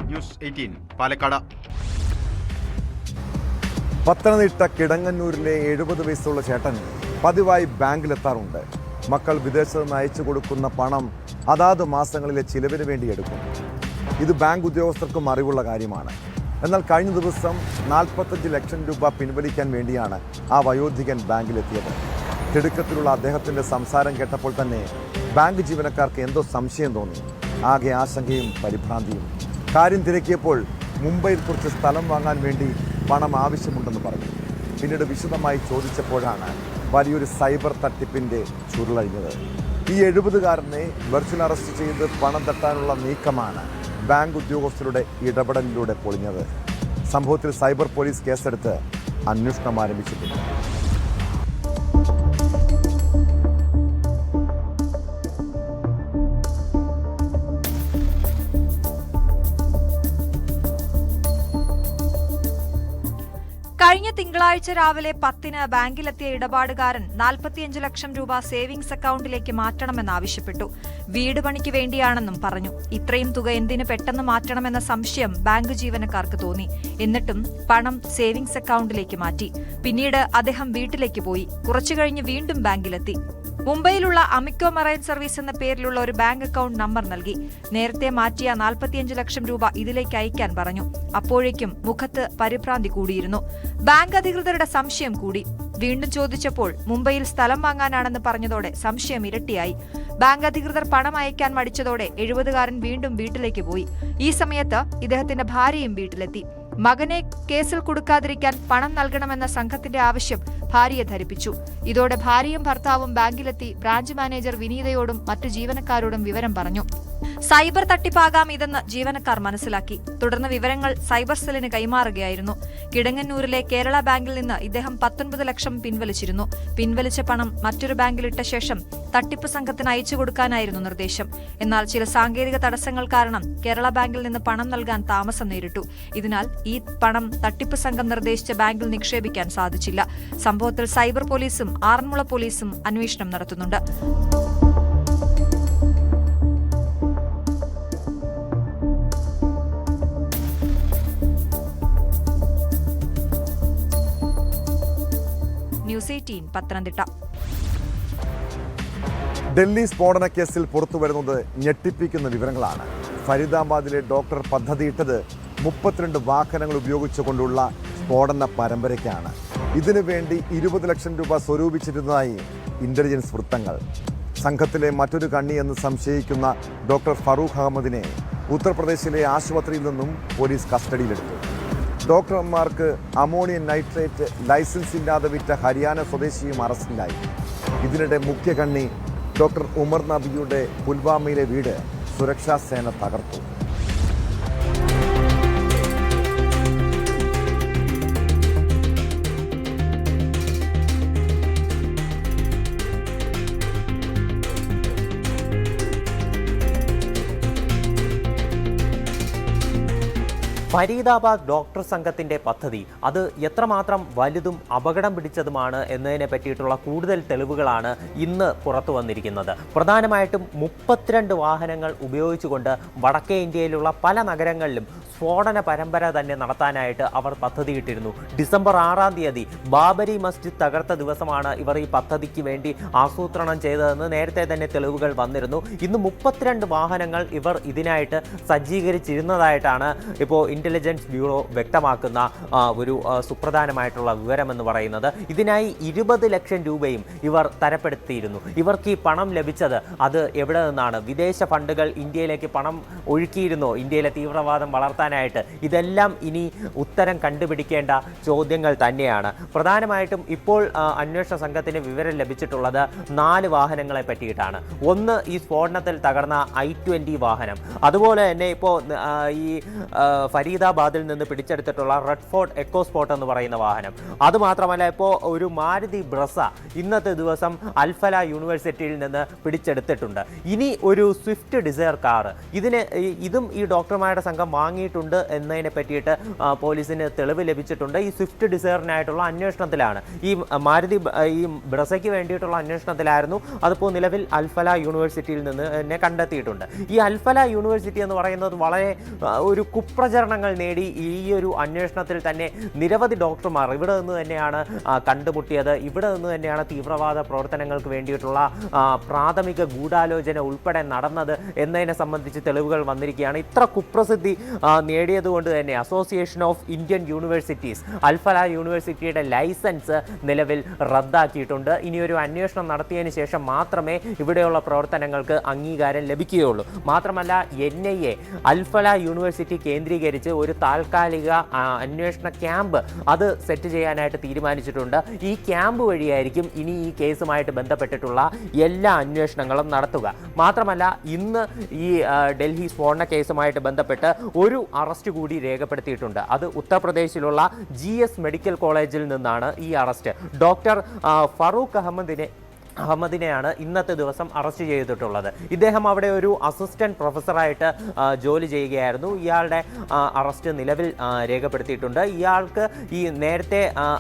Speaker 4: ന്യൂസ് 18 പാലക്കാട്.
Speaker 1: പത്തനംതിട്ട കിടങ്ങന്നൂരിലെ 70 വയസ്സുള്ള ചേട്ടൻ പതിവായി ബാങ്കിലെത്താറുണ്ട്. മക്കൾ വിദേശത്ത് നിന്ന് അയച്ചു കൊടുക്കുന്ന പണം അതാത് മാസങ്ങളിലെ ചിലവിന് വേണ്ടി എടുക്കും. ഇത് ബാങ്ക് ഉദ്യോഗസ്ഥർക്കും അറിവുള്ള കാര്യമാണ്. എന്നാൽ കഴിഞ്ഞ ദിവസം 45 ലക്ഷം രൂപ പിൻവലിക്കാൻ വേണ്ടിയാണ് ആ വയോധികൻ ബാങ്കിലെത്തിയത്. തിടുക്കത്തിലുള്ള അദ്ദേഹത്തിൻ്റെ സംസാരം കേട്ടപ്പോൾ തന്നെ ബാങ്ക് ജീവനക്കാർക്ക് എന്തോ സംശയം തോന്നി. ആകെ ആശങ്കയും പരിഭ്രാന്തിയും. കാര്യം തിരക്കിയപ്പോൾ മുംബൈയിൽ കുറച്ച് സ്ഥലം വാങ്ങാൻ വേണ്ടി പണം ആവശ്യമുണ്ടെന്ന് പറഞ്ഞു. പിന്നീട് വിശദമായി ചോദിച്ചപ്പോഴാണ് വലിയൊരു സൈബർ തട്ടിപ്പിൻ്റെ ചുരുളഴിഞ്ഞത്. ഈ 70-കാരനെ വെർച്വൽ അറസ്റ്റ് ചെയ്ത് പണം തട്ടാനുള്ള നീക്കമാണ് ബാങ്ക് ഉദ്യോഗസ്ഥരുടെ ഇടപെടലിലൂടെ പൊളിഞ്ഞത്. സംഭവത്തിൽ സൈബർ പോലീസ് കേസെടുത്ത് അന്വേഷണം ആരംഭിച്ചിട്ടുണ്ട്.
Speaker 5: കഴിഞ്ഞ തിങ്കളാഴ്ച രാവിലെ 10-ന് ബാങ്കിലെത്തിയ ഇടപാടുകാരൻ 45 ലക്ഷം രൂപ സേവിംഗ്സ് അക്കൗണ്ടിലേക്ക് മാറ്റണമെന്നാവശ്യപ്പെട്ടു. വീട് പണിക്ക് വേണ്ടിയാണെന്നും പറഞ്ഞു. ഇത്രയും തുക എന്തിനു പെട്ടെന്ന് മാറ്റണമെന്ന സംശയം ബാങ്ക് ജീവനക്കാർക്ക് തോന്നി. എന്നിട്ടും പണം സേവിംഗ്സ് അക്കൗണ്ടിലേക്ക് മാറ്റി. പിന്നീട് അദ്ദേഹം വീട്ടിലേക്ക് പോയി. കുറച്ചു കഴിഞ്ഞ് വീണ്ടും ബാങ്കിലെത്തി. മുംബൈയിലുള്ള അമിക്കോ മറൈൻ സർവീസ് എന്ന പേരിലുള്ള ഒരു ബാങ്ക് അക്കൗണ്ട് നമ്പർ നൽകി. നേരത്തെ മാറ്റിയ 45 ലക്ഷം രൂപ ഇതിലേക്ക് അയക്കാൻ പറഞ്ഞു. അപ്പോഴേക്കും മുഖത്ത് പരിഭ്രാന്തി കൂടിയിരുന്നു. ബാങ്ക് അധികൃതരുടെ സംശയം കൂടി. വീണ്ടും ചോദിച്ചപ്പോൾ മുംബൈയിൽ സ്ഥലം വാങ്ങാനാണെന്ന് പറഞ്ഞതോടെ സംശയം ഇരട്ടിയായി. ബാങ്ക് അധികൃതർ പണം അയക്കാൻ മടിച്ചതോടെ 70-കാരൻ വീണ്ടും വീട്ടിലേക്ക് പോയി. ഈ സമയത്ത് ഇദ്ദേഹത്തിന്റെ ഭാര്യയും വീട്ടിലെത്തി. മകനെ കേസിൽ കൊടുക്കാതിരിക്കാൻ പണം നൽകണമെന്ന സംഘത്തിന്റെ ആവശ്യം ഭാര്യയെ ധരിപ്പിച്ചു. ഇതോടെ ഭാര്യയും ഭർത്താവും ബാങ്കിലെത്തി ബ്രാഞ്ച് മാനേജർ വിനീതയോടും മറ്റു ജീവനക്കാരോടും വിവരം പറഞ്ഞു. സൈബർ തട്ടിപ്പാകാം ഇതെന്ന് ജീവനക്കാർ മനസ്സിലാക്കി. തുടർന്ന് വിവരങ്ങൾ സൈബർ സെല്ലിന് കൈമാറുകയായിരുന്നു. കിടങ്ങന്നൂരിലെ കേരള ബാങ്കിൽ നിന്ന് ഇദ്ദേഹം 19 ലക്ഷം പിൻവലിച്ചിരുന്നു. പിൻവലിച്ച പണം മറ്റൊരു ബാങ്കിലിട്ട ശേഷം തട്ടിപ്പ് സംഘത്തിന് അയച്ചു കൊടുക്കാനായിരുന്നു നിർദ്ദേശം. എന്നാൽ ചില സാങ്കേതിക തടസ്സങ്ങൾ കാരണം കേരള ബാങ്കിൽ നിന്ന് പണം നൽകാൻ താമസം നേരിട്ടു. ഇതിനാൽ ഈ പണം തട്ടിപ്പ് സംഘം നിർദ്ദേശിച്ച ബാങ്കിൽ നിക്ഷേപിക്കാൻ സാധിച്ചില്ല. സംഭവത്തിൽ സൈബർ പോലീസും ആറന്മുള പോലീസും അന്വേഷണം നടത്തുന്നുണ്ട്. ന്യൂസ് 18 പത്തനംതിട്ട.
Speaker 1: ഡൽഹി സ്ഫോടന കേസിൽ പുറത്തുവരുന്നത് ഞെട്ടിപ്പിക്കുന്ന വിവരങ്ങളാണ്. ഫരീദാബാദിലെ ഡോക്ടർ പദ്ധതിയിട്ടത് 32 വാഹനങ്ങൾ ഉപയോഗിച്ചുകൊണ്ടുള്ള സ്ഫോടന പരമ്പരയ്ക്കാണ്. ഇതിനു വേണ്ടി 20 ലക്ഷം രൂപ സ്വരൂപിച്ചിരുന്നതായി ഇന്റലിജൻസ് വൃത്തങ്ങൾ. സംഘത്തിലെ മറ്റൊരു കണ്ണി എന്ന് സംശയിക്കുന്ന ഡോക്ടർ ഫറൂഖ് അഹമ്മദിനെ ഉത്തർപ്രദേശിലെ ആശുപത്രിയിൽ നിന്നും പോലീസ് കസ്റ്റഡിയിലെടുത്തു. ഡോക്ടർമാർക്ക് അമോണിയം നൈട്രേറ്റ് ലൈസൻസ് ഇല്ലാതെ വിറ്റ ഹരിയാന സ്വദേശിയും അറസ്റ്റിലായി. ഇതിനിടെ മുഖ്യ കണ്ണി ഡോക്ടർ ഉമർ നബിയുടെ പുൽവാമയിലെ വീട് സുരക്ഷാ സേന തകർത്തു.
Speaker 9: ഫരീദാബാദ് ഡോക്ടർ സംഘത്തിൻ്റെ പദ്ധതി അത് എത്രമാത്രം വലുതും അപകടം പിടിച്ചതുമാണ് എന്നതിനെ പറ്റിയിട്ടുള്ള കൂടുതൽ തെളിവുകളാണ് ഇന്ന് പുറത്തു വന്നിരിക്കുന്നത്. പ്രധാനമായിട്ടും 32 വാഹനങ്ങൾ ഉപയോഗിച്ചുകൊണ്ട് വടക്കേ ഇന്ത്യയിലുള്ള പല നഗരങ്ങളിലും സ്ഫോടന പരമ്പര തന്നെ നടത്താനായിട്ട് അവർ പദ്ധതിയിട്ടിരുന്നു. ഡിസംബർ 6-ാം തീയതി ബാബരി മസ്ജിദ് തകർത്ത ദിവസമാണ് ഇവർ ഈ പദ്ധതിക്ക് വേണ്ടി ആസൂത്രണം ചെയ്തതെന്ന് നേരത്തെ തന്നെ തെളിവുകൾ വന്നിരുന്നു. ഇന്ന് 32 വാഹനങ്ങൾ ഇവർ ഇതിനായിട്ട് സജ്ജീകരിച്ചിരുന്നതായിട്ടാണ് ഇപ്പോൾ ഇന്റലിജൻസ് ബ്യൂറോ വ്യക്തമാക്കുന്ന ഒരു സുപ്രധാനമായിട്ടുള്ള വിവരമെന്ന് പറയുന്നത്. ഇതിനായി 20 ലക്ഷം രൂപയും ഇവർ തരപ്പെടുത്തിയിരുന്നു. ഇവർക്ക് ഈ പണം ലഭിച്ചത് അത് എവിടെ നിന്നാണ്? വിദേശ ഫണ്ടുകൾ ഇന്ത്യയിലേക്ക് പണം ഒഴുക്കിയിരുന്നോ ഇന്ത്യയിലെ തീവ്രവാദം വളർത്താനായിട്ട്? ഇതെല്ലാം ഇനി ഉത്തരം കണ്ടുപിടിക്കേണ്ട ചോദ്യങ്ങൾ തന്നെയാണ്. പ്രധാനമായിട്ടും ഇപ്പോൾ അന്വേഷണ സംഘത്തിന് വിവരം ലഭിച്ചിട്ടുള്ളത് 4 വാഹനങ്ങളെ പറ്റിയിട്ടാണ്. ഒന്ന്, ഈ സ്ഫോടനത്തിൽ തകർന്ന i20 വാഹനം. അതുപോലെ തന്നെ ഇപ്പോൾ ഈ ഫരീദാബാദിൽ നിന്ന് പിടിച്ചെടുത്തിട്ടുള്ള റെഡ്ഫോർഡ് എക്കോ സ്പോട്ട് എന്ന് പറയുന്ന വാഹനം. അതുമാത്രമല്ല, ഇപ്പോൾ ഒരു മാരുതി ബ്രസ ഇന്നത്തെ ദിവസം അൽഫല യൂണിവേഴ്സിറ്റിയിൽ നിന്ന് പിടിച്ചെടുത്തിട്ടുണ്ട്. ഇനി ഒരു സ്വിഫ്റ്റ് ഡിസയർ കാർ, ഇതും ഈ ഡോക്ടർമാരുടെ സംഘം വാങ്ങിയിട്ടുണ്ട് എന്നതിനെ പറ്റിയിട്ട് പോലീസിന് തെളിവ് ലഭിച്ചിട്ടുണ്ട്. ഈ സ്വിഫ്റ്റ് ഡിസയറിനായിട്ടുള്ള അന്വേഷണത്തിലാണ്. ഈ ബ്രസയ്ക്ക് വേണ്ടിയിട്ടുള്ള അന്വേഷണത്തിലായിരുന്നു. അതിപ്പോൾ നിലവിൽ അൽഫല യൂണിവേഴ്സിറ്റിയിൽ നിന്ന് തന്നെ കണ്ടെത്തിയിട്ടുണ്ട്. ഈ അൽഫല യൂണിവേഴ്സിറ്റി എന്ന് പറയുന്നത് വളരെ ഒരു കുപ്രചരണങ്ങൾ നേടി ഈ ഒരു അന്വേഷണത്തിൽ തന്നെ നിരവധി ഡോക്ടർമാർ ഇവിടെ നിന്ന് തന്നെയാണ് കണ്ടുമുട്ടിയത്. ഇവിടെ നിന്ന് തന്നെയാണ് തീവ്രവാദ പ്രവർത്തനങ്ങൾക്ക് വേണ്ടിയിട്ടുള്ള പ്രാഥമിക ഗൂഢാലോചന ഉൾപ്പെടെ നടന്നത് എന്നതിനെ സംബന്ധിച്ച് തെളിവുകൾ വന്നിരിക്കുകയാണ്. ഇത്ര കുപ്രസിദ്ധി നേടിയതുകൊണ്ട് തന്നെ association of Indian universities Al-Falah യൂണിവേഴ്സിറ്റിയുടെ ലൈസൻസ് നിലവിൽ റദ്ദാക്കിയിട്ടുണ്ട്. ഇനിയൊരു അന്വേഷണം നടത്തിയതിന് ശേഷം മാത്രമേ ഇവിടെയുള്ള പ്രവർത്തനങ്ങൾക്ക് അംഗീകാരം ലഭിക്കുകയുള്ളൂ. മാത്രമല്ല, NIA അൽഫല യൂണിവേഴ്സിറ്റി കേന്ദ്രീകരിച്ച് ഒരു താൽക്കാലിക അന്വേഷണ ക്യാമ്പ് അത് സെറ്റ് ചെയ്യാനായിട്ട് തീരുമാനിച്ചിട്ടുണ്ട്. ഈ ക്യാമ്പ് വഴിയായിരിക്കും ഇനി ഈ കേസുമായിട്ട് ബന്ധപ്പെട്ടിട്ടുള്ള എല്ലാ അന്വേഷണങ്ങളും നടത്തുക. മാത്രമല്ല, ഇന്ന് ഈ ഡൽഹി സ്ഫോടന കേസുമായിട്ട് ബന്ധപ്പെട്ട് ഒരു അറസ്റ്റ് കൂടി രേഖപ്പെടുത്തിയിട്ടുണ്ട്. അത് ഉത്തർപ്രദേശിലുള്ള GS മെഡിക്കൽ കോളേജിൽ നിന്നാണ് ഈ അറസ്റ്റ്. ഡോക്ടർ ഫറൂഖ് അഹമ്മദിനെയാണ് ഇന്നത്തെ ദിവസം അറസ്റ്റ് ചെയ്തിട്ടുള്ളത്. ഇദ്ദേഹം അവിടെ ഒരു അസിസ്റ്റന്റ് പ്രൊഫസറായിട്ട് ജോലി ചെയ്യുകയായിരുന്നു. ഇയാളുടെ അറസ്റ്റ് നിലവിൽ രേഖപ്പെടുത്തിയിട്ടുണ്ട്. ഇയാൾക്ക് ഈ നേരത്തെ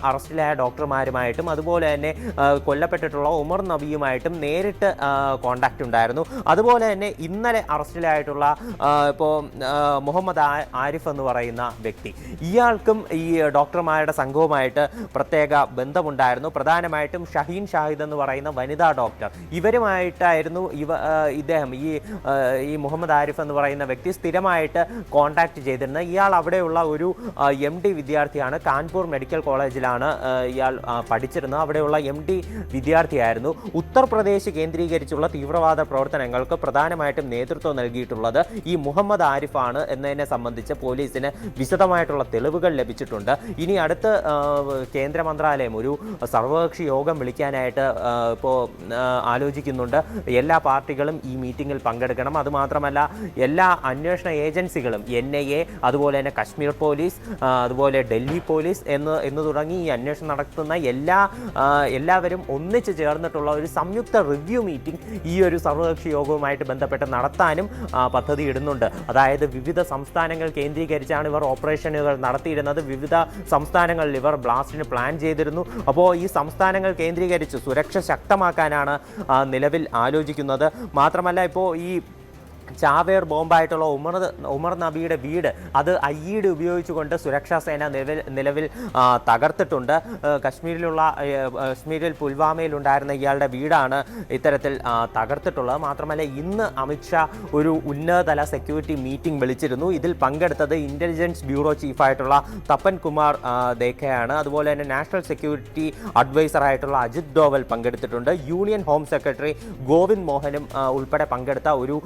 Speaker 9: അറസ്റ്റിലായ ഡോക്ടർമാരുമായിട്ടും അതുപോലെ തന്നെ കൊല്ലപ്പെട്ടിട്ടുള്ള ഉമർ നബിയുമായിട്ടും നേരിട്ട് കോണ്ടാക്റ്റ് ഉണ്ടായിരുന്നു. അതുപോലെ തന്നെ ഇന്നലെ അറസ്റ്റിലായിട്ടുള്ള ഇപ്പോൾ മുഹമ്മദ് ആരിഫ് എന്ന് പറയുന്ന വ്യക്തി, ഇയാൾക്കും ഈ ഡോക്ടർമാരുടെ സംഘവുമായിട്ട് പ്രത്യേക ബന്ധമുണ്ടായിരുന്നു. പ്രധാനമായിട്ടും ഷഹീൻ ഷാഹിദ് എന്ന് പറയുന്ന വനിതാ ഡോക്ടർ, ഇവരുമായിട്ടായിരുന്നു ഇദ്ദേഹം ഈ മുഹമ്മദ് ആരിഫ് എന്ന് പറയുന്ന വ്യക്തി സ്ഥിരമായിട്ട് കോണ്ടാക്ട് ചെയ്തിരുന്നത്. ഇയാൾ അവിടെയുള്ള ഒരു MD വിദ്യാർത്ഥിയാണ്. കാൺപൂർ മെഡിക്കൽ കോളേജിലാണ് ഇയാൾ പഠിച്ചിരുന്നത്. അവിടെയുള്ള MD വിദ്യാർത്ഥിയായിരുന്നു. ഉത്തർപ്രദേശ് കേന്ദ്രീകരിച്ചുള്ള തീവ്രവാദ പ്രവർത്തനങ്ങൾക്ക് പ്രധാനമായിട്ടും നേതൃത്വം നൽകിയിട്ടുള്ളത് ഈ മുഹമ്മദ് ആരിഫാണ് എന്നതിനെ സംബന്ധിച്ച് പോലീസിന് വിശദമായിട്ടുള്ള തെളിവുകൾ ലഭിച്ചിട്ടുണ്ട്. ഇനി അടുത്ത് കേന്ദ്ര മന്ത്രാലയം ഒരു സർവകക്ഷി യോഗം വിളിക്കാനായിട്ട് ഇപ്പോൾ ആലോചിക്കുന്നുണ്ട്. എല്ലാ പാർട്ടികളും ഈ മീറ്റിങ്ങിൽ പങ്കെടുക്കണം. അതുമാത്രമല്ല, എല്ലാ അന്വേഷണ ഏജൻസികളും NIA, അതുപോലെ തന്നെ കശ്മീർ പോലീസ്, അതുപോലെ ഡൽഹി പോലീസ് എന്ന് തുടങ്ങി ഈ അന്വേഷണം നടത്തുന്ന എല്ലാവരും ഒന്നിച്ച് ചേർന്നിട്ടുള്ള ഒരു സംയുക്ത റിവ്യൂ മീറ്റിംഗ് ഈ ഒരു സർവകക്ഷി യോഗവുമായിട്ട് ബന്ധപ്പെട്ട് നടത്താനും പദ്ധതി ഇടുന്നുണ്ട്. അതായത് വിവിധ സംസ്ഥാനങ്ങൾ കേന്ദ്രീകരിച്ചാണ് ഇവർ ഓപ്പറേഷനുകൾ നടത്തിയിരുന്നത്. വിവിധ സംസ്ഥാനങ്ങളിൽ ഇവർ ബ്ലാസ്റ്റിന് പ്ലാൻ ചെയ്തിരുന്നു. അപ്പോൾ ഈ സംസ്ഥാനങ്ങൾ കേന്ദ്രീകരിച്ച് സുരക്ഷ ശക്തമാക്കാനാണ് നിലവിൽ ആലോചിക്കുന്നത്. മാത്രമല്ല, ഇപ്പോൾ ഈ ചാവേർ ബോംബായിട്ടുള്ള ഉമർ നബിയുടെ വീട് അത് IED ഉപയോഗിച്ചുകൊണ്ട് സുരക്ഷാ സേന നിലവിൽ തകർത്തിട്ടുണ്ട്. കശ്മീരിൽ പുൽവാമയിലുണ്ടായിരുന്ന ഇയാളുടെ വീടാണ് ഇത്തരത്തിൽ തകർത്തിട്ടുള്ളത്. മാത്രമല്ല, ഇന്ന് അമിത്ഷാ ഒരു ഉന്നതതല സെക്യൂരിറ്റി മീറ്റിംഗ് വിളിച്ചിരുന്നു. ഇതിൽ പങ്കെടുത്തത് ഇന്റലിജൻസ് ബ്യൂറോ ചീഫായിട്ടുള്ള തപൻ കുമാർ ദേഖയാണ്. അതുപോലെ തന്നെ നാഷണൽ സെക്യൂരിറ്റി അഡ്വൈസറായിട്ടുള്ള അജിത് ഡോവൽ പങ്കെടുത്തിട്ടുണ്ട്. യൂണിയൻ ഹോം സെക്രട്ടറി ഗോവിന്ദ് മോഹനും ഉൾപ്പെടെ പങ്കെടുത്ത ഒരു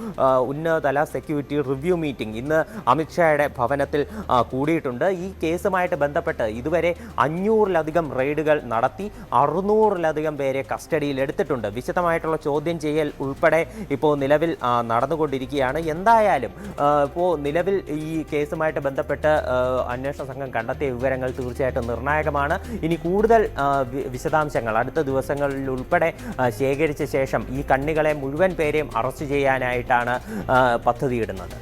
Speaker 9: ഉന്നതതല സെക്യൂരിറ്റി റിവ്യൂ മീറ്റിംഗ് ഇന്ന് അമിത്ഷായുടെ ഭവനത്തിൽ കൂടിയിട്ടുണ്ട്. ഈ കേസുമായിട്ട് ബന്ധപ്പെട്ട് ഇതുവരെ 500-ലധികം റെയ്ഡുകൾ നടത്തി 600-ലധികം പേരെ കസ്റ്റഡിയിൽ എടുത്തിട്ടുണ്ട്. വിശദമായിട്ടുള്ള ചോദ്യം ചെയ്യൽ ഉൾപ്പെടെ ഇപ്പോൾ നിലവിൽ നടന്നുകൊണ്ടിരിക്കുകയാണ്. എന്തായാലും ഇപ്പോൾ നിലവിൽ ഈ കേസുമായിട്ട് ബന്ധപ്പെട്ട് അന്വേഷണ സംഘം കണ്ടെത്തിയ വിവരങ്ങൾ തീർച്ചയായിട്ടും നിർണായകമാണ്. ഇനി കൂടുതൽ വിശദാംശങ്ങൾ അടുത്ത ദിവസങ്ങളിൽ ഉൾപ്പെടെ ശേഖരിച്ച ശേഷം ഈ കണ്ണികളെ മുഴുവൻ പേരെയും അറസ്റ്റ് ചെയ്യാനായിട്ടാണ് പദ്ധതിയിടുന്നത്.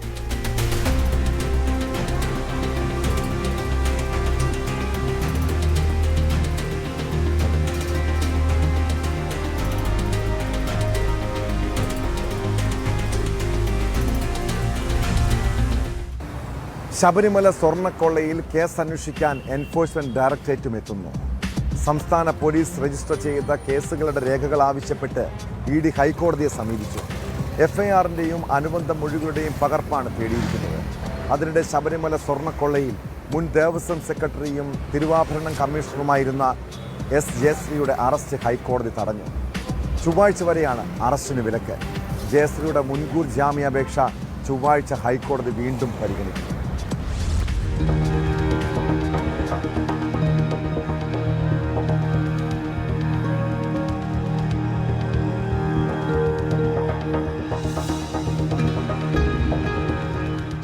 Speaker 1: ശബരിമല സ്വർണ്ണക്കൊള്ളയിൽ കേസ് അന്വേഷിക്കാൻ എൻഫോഴ്സ്മെന്റ് ഡയറക്ടറേറ്റും എത്തുന്നു. സംസ്ഥാന പോലീസ് രജിസ്റ്റർ ചെയ്ത കേസുകളുടെ രേഖകൾ ആവശ്യപ്പെട്ട് ED ഹൈക്കോടതിയെ സമീപിച്ചു. FIRന്റെയും അനുബന്ധ മൊഴികളുടെയും പകർപ്പാണ് തേടിയിരിക്കുന്നത്. അതിനിടെ ശബരിമല സ്വർണ്ണക്കൊള്ളയിൽ മുൻ ദേവസ്വം സെക്രട്ടറിയും തിരുവാഭരണം കമ്മീഷണറുമായിരുന്ന എസ് ജയശ്രീയുടെ അറസ്റ്റ് ഹൈക്കോടതി തടഞ്ഞു. ചൊവ്വാഴ്ച വരെയാണ് അറസ്റ്റിന് വിലക്ക്. ജയശ്രീയുടെ മുൻകൂർ ജാമ്യാപേക്ഷ ചൊവ്വാഴ്ച ഹൈക്കോടതി വീണ്ടും പരിഗണിക്കും.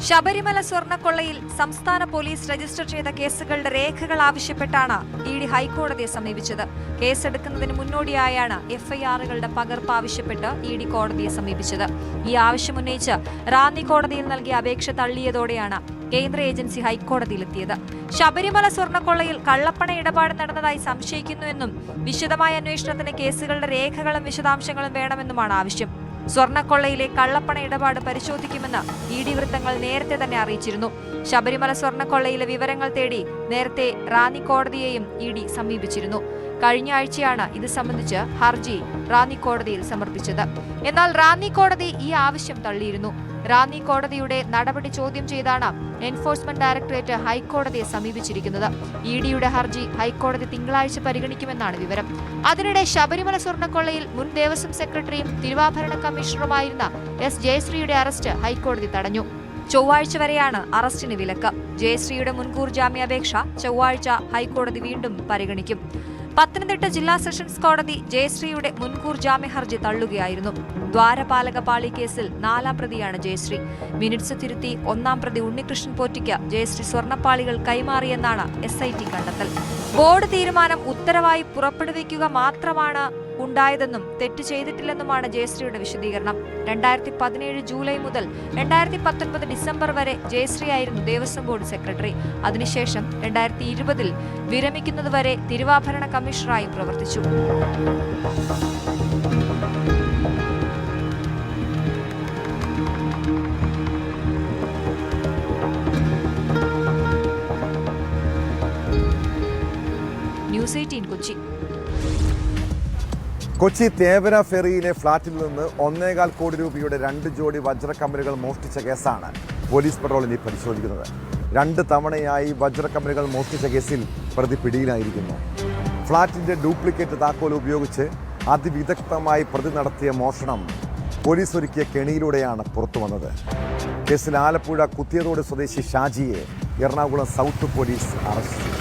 Speaker 5: ശബരിമല സ്വർണ്ണക്കൊള്ളയിൽ സംസ്ഥാന പോലീസ് രജിസ്റ്റർ ചെയ്ത കേസുകളുടെ രേഖകൾ ആവശ്യപ്പെട്ടാണ് ഇഡി ഹൈക്കോടതിയെ സമീപിച്ചത്. കേസെടുക്കുന്നതിന് മുന്നോടിയായാണ് എഫ്ഐആറുകളുടെ പകർപ്പ് ആവശ്യപ്പെട്ട് ഇഡി കോടതിയെ സമീപിച്ചത്. ഈ ആവശ്യമുന്നയിച്ച് റാന്നി കോടതിയിൽ നൽകിയ അപേക്ഷ തള്ളിയതോടെയാണ് കേന്ദ്ര ഏജൻസി ഹൈക്കോടതിയിലെത്തിയത്. ശബരിമല സ്വർണ്ണക്കൊള്ളയിൽ കള്ളപ്പണ ഇടപാട് നടന്നതായി സംശയിക്കുന്നുവെന്നും വിശദമായ അന്വേഷണത്തിന് കേസുകളുടെ രേഖകളും വിശദാംശങ്ങളും വേണമെന്നുമാണ് ആവശ്യം. സ്വർണ്ണക്കൊള്ളയിലെ കള്ളപ്പണ ഇടപാട് പരിശോധിക്കുമെന്ന് ഇഡി വൃത്തങ്ങൾ നേരത്തെ തന്നെ അറിയിച്ചിരുന്നു. ശബരിമല സ്വർണ്ണക്കൊള്ളയിലെ വിവരങ്ങൾ തേടി നേരത്തെ റാന്നി കോടതിയെയും ഇഡി സമീപിച്ചിരുന്നു. കഴിഞ്ഞ ആഴ്ചയാണ് ഇത് സംബന്ധിച്ച് ഹർജി റാന്നി കോടതിയിൽ സമർപ്പിച്ചത്. എന്നാൽ റാന്നി കോടതി ഈ ആവശ്യം തള്ളിയിരുന്നു. റാന്നി കോടതിയുടെ നടപടി ചോദ്യം ചെയ്താണ് എൻഫോഴ്സ്മെന്റ് ഡയറക്ടറേറ്റ് ഹൈക്കോടതിയെ സമീപിച്ചിരിക്കുന്നത്. ഇഡിയുടെ ഹർജി ഹൈക്കോടതി തിങ്കളാഴ്ച പരിഗണിക്കുമെന്നാണ് വിവരം. അതിനിടെ ശബരിമല സ്വർണ്ണക്കൊള്ളയിൽ മുൻ ദേവസ്വം സെക്രട്ടറിയും തിരുവാഭരണ കമ്മീഷണറുമായിരുന്ന എസ് ജയശ്രീയുടെ അറസ്റ്റ് ഹൈക്കോടതി തടഞ്ഞു. ചൊവ്വാഴ്ച വരെയാണ് അറസ്റ്റിന് വിലക്ക്. ജയശ്രീയുടെ മുൻകൂർ ജാമ്യാപേക്ഷ ചൊവ്വാഴ്ച ഹൈക്കോടതി വീണ്ടും പരിഗണിക്കും. പത്തനംതിട്ട ജില്ലാ സെഷൻസ് കോടതി ജയശ്രീയുടെ മുൻകൂർ ജാമ്യ ഹർജി തള്ളുകയായിരുന്നു. ദ്വാരപാലക പാളി കേസിൽ 4ാം പ്രതിയാണ് ജയശ്രീ. മിനിറ്റ്സ് തിരുത്തി 1ാം പ്രതി ഉണ്ണികൃഷ്ണൻ പോറ്റിക്ക് ജയശ്രീ സ്വർണ്ണപ്പാളികൾ കൈമാറിയെന്നാണ് SIT കണ്ടെത്തൽ. ബോർഡ് തീരുമാനം ഉത്തരവായി പുറപ്പെടുവിക്കുക മാത്രമാണ് ഉണ്ടായതെന്നും തെറ്റ് ചെയ്തിട്ടില്ലെന്നുമാണ് ജയശ്രീയുടെ വിശദീകരണം. 2017 ജൂലൈ മുതൽ 2019 ഡിസംബർ വരെ ജയശ്രീ ആയിരുന്നു ദേവസ്വം ബോർഡ് സെക്രട്ടറി. അതിനുശേഷം 2020 വിരമിക്കുന്നതുവരെ തിരുവാഭരണ കമ്മീഷണറായി പ്രവർത്തിച്ചു. ന്യൂസ് 18 കൊച്ചി.
Speaker 1: കൊച്ചി തേവര ഫെറിയിലെ ഫ്ളാറ്റിൽ നിന്ന് 1.25 കോടി രൂപയുടെ 2 ജോഡി വജ്രക്കമ്മലുകൾ മോഷ്ടിച്ച കേസാണ് പോലീസ് പെട്രോൾ ഇനി പരിശോധിക്കുന്നത്. 2 തവണയായി വജ്രക്കമ്മലുകൾ മോഷ്ടിച്ച കേസിൽ പ്രതി പിടിയിലായിരിക്കുന്നു. ഫ്ളാറ്റിന്റെ ഡ്യൂപ്ലിക്കേറ്റ് താക്കോൽ ഉപയോഗിച്ച് അതിവിദഗ്ധമായി പ്രതി നടത്തിയ മോഷണം പോലീസ് ഒരുക്കിയ കെണിയിലൂടെയാണ് പുറത്തു വന്നത്. കേസിൽ ആലപ്പുഴ കുത്തിയതോട് സ്വദേശി ഷാജിയെ എറണാകുളം സൗത്ത് പോലീസ് അറസ്റ്റ് ചെയ്തു.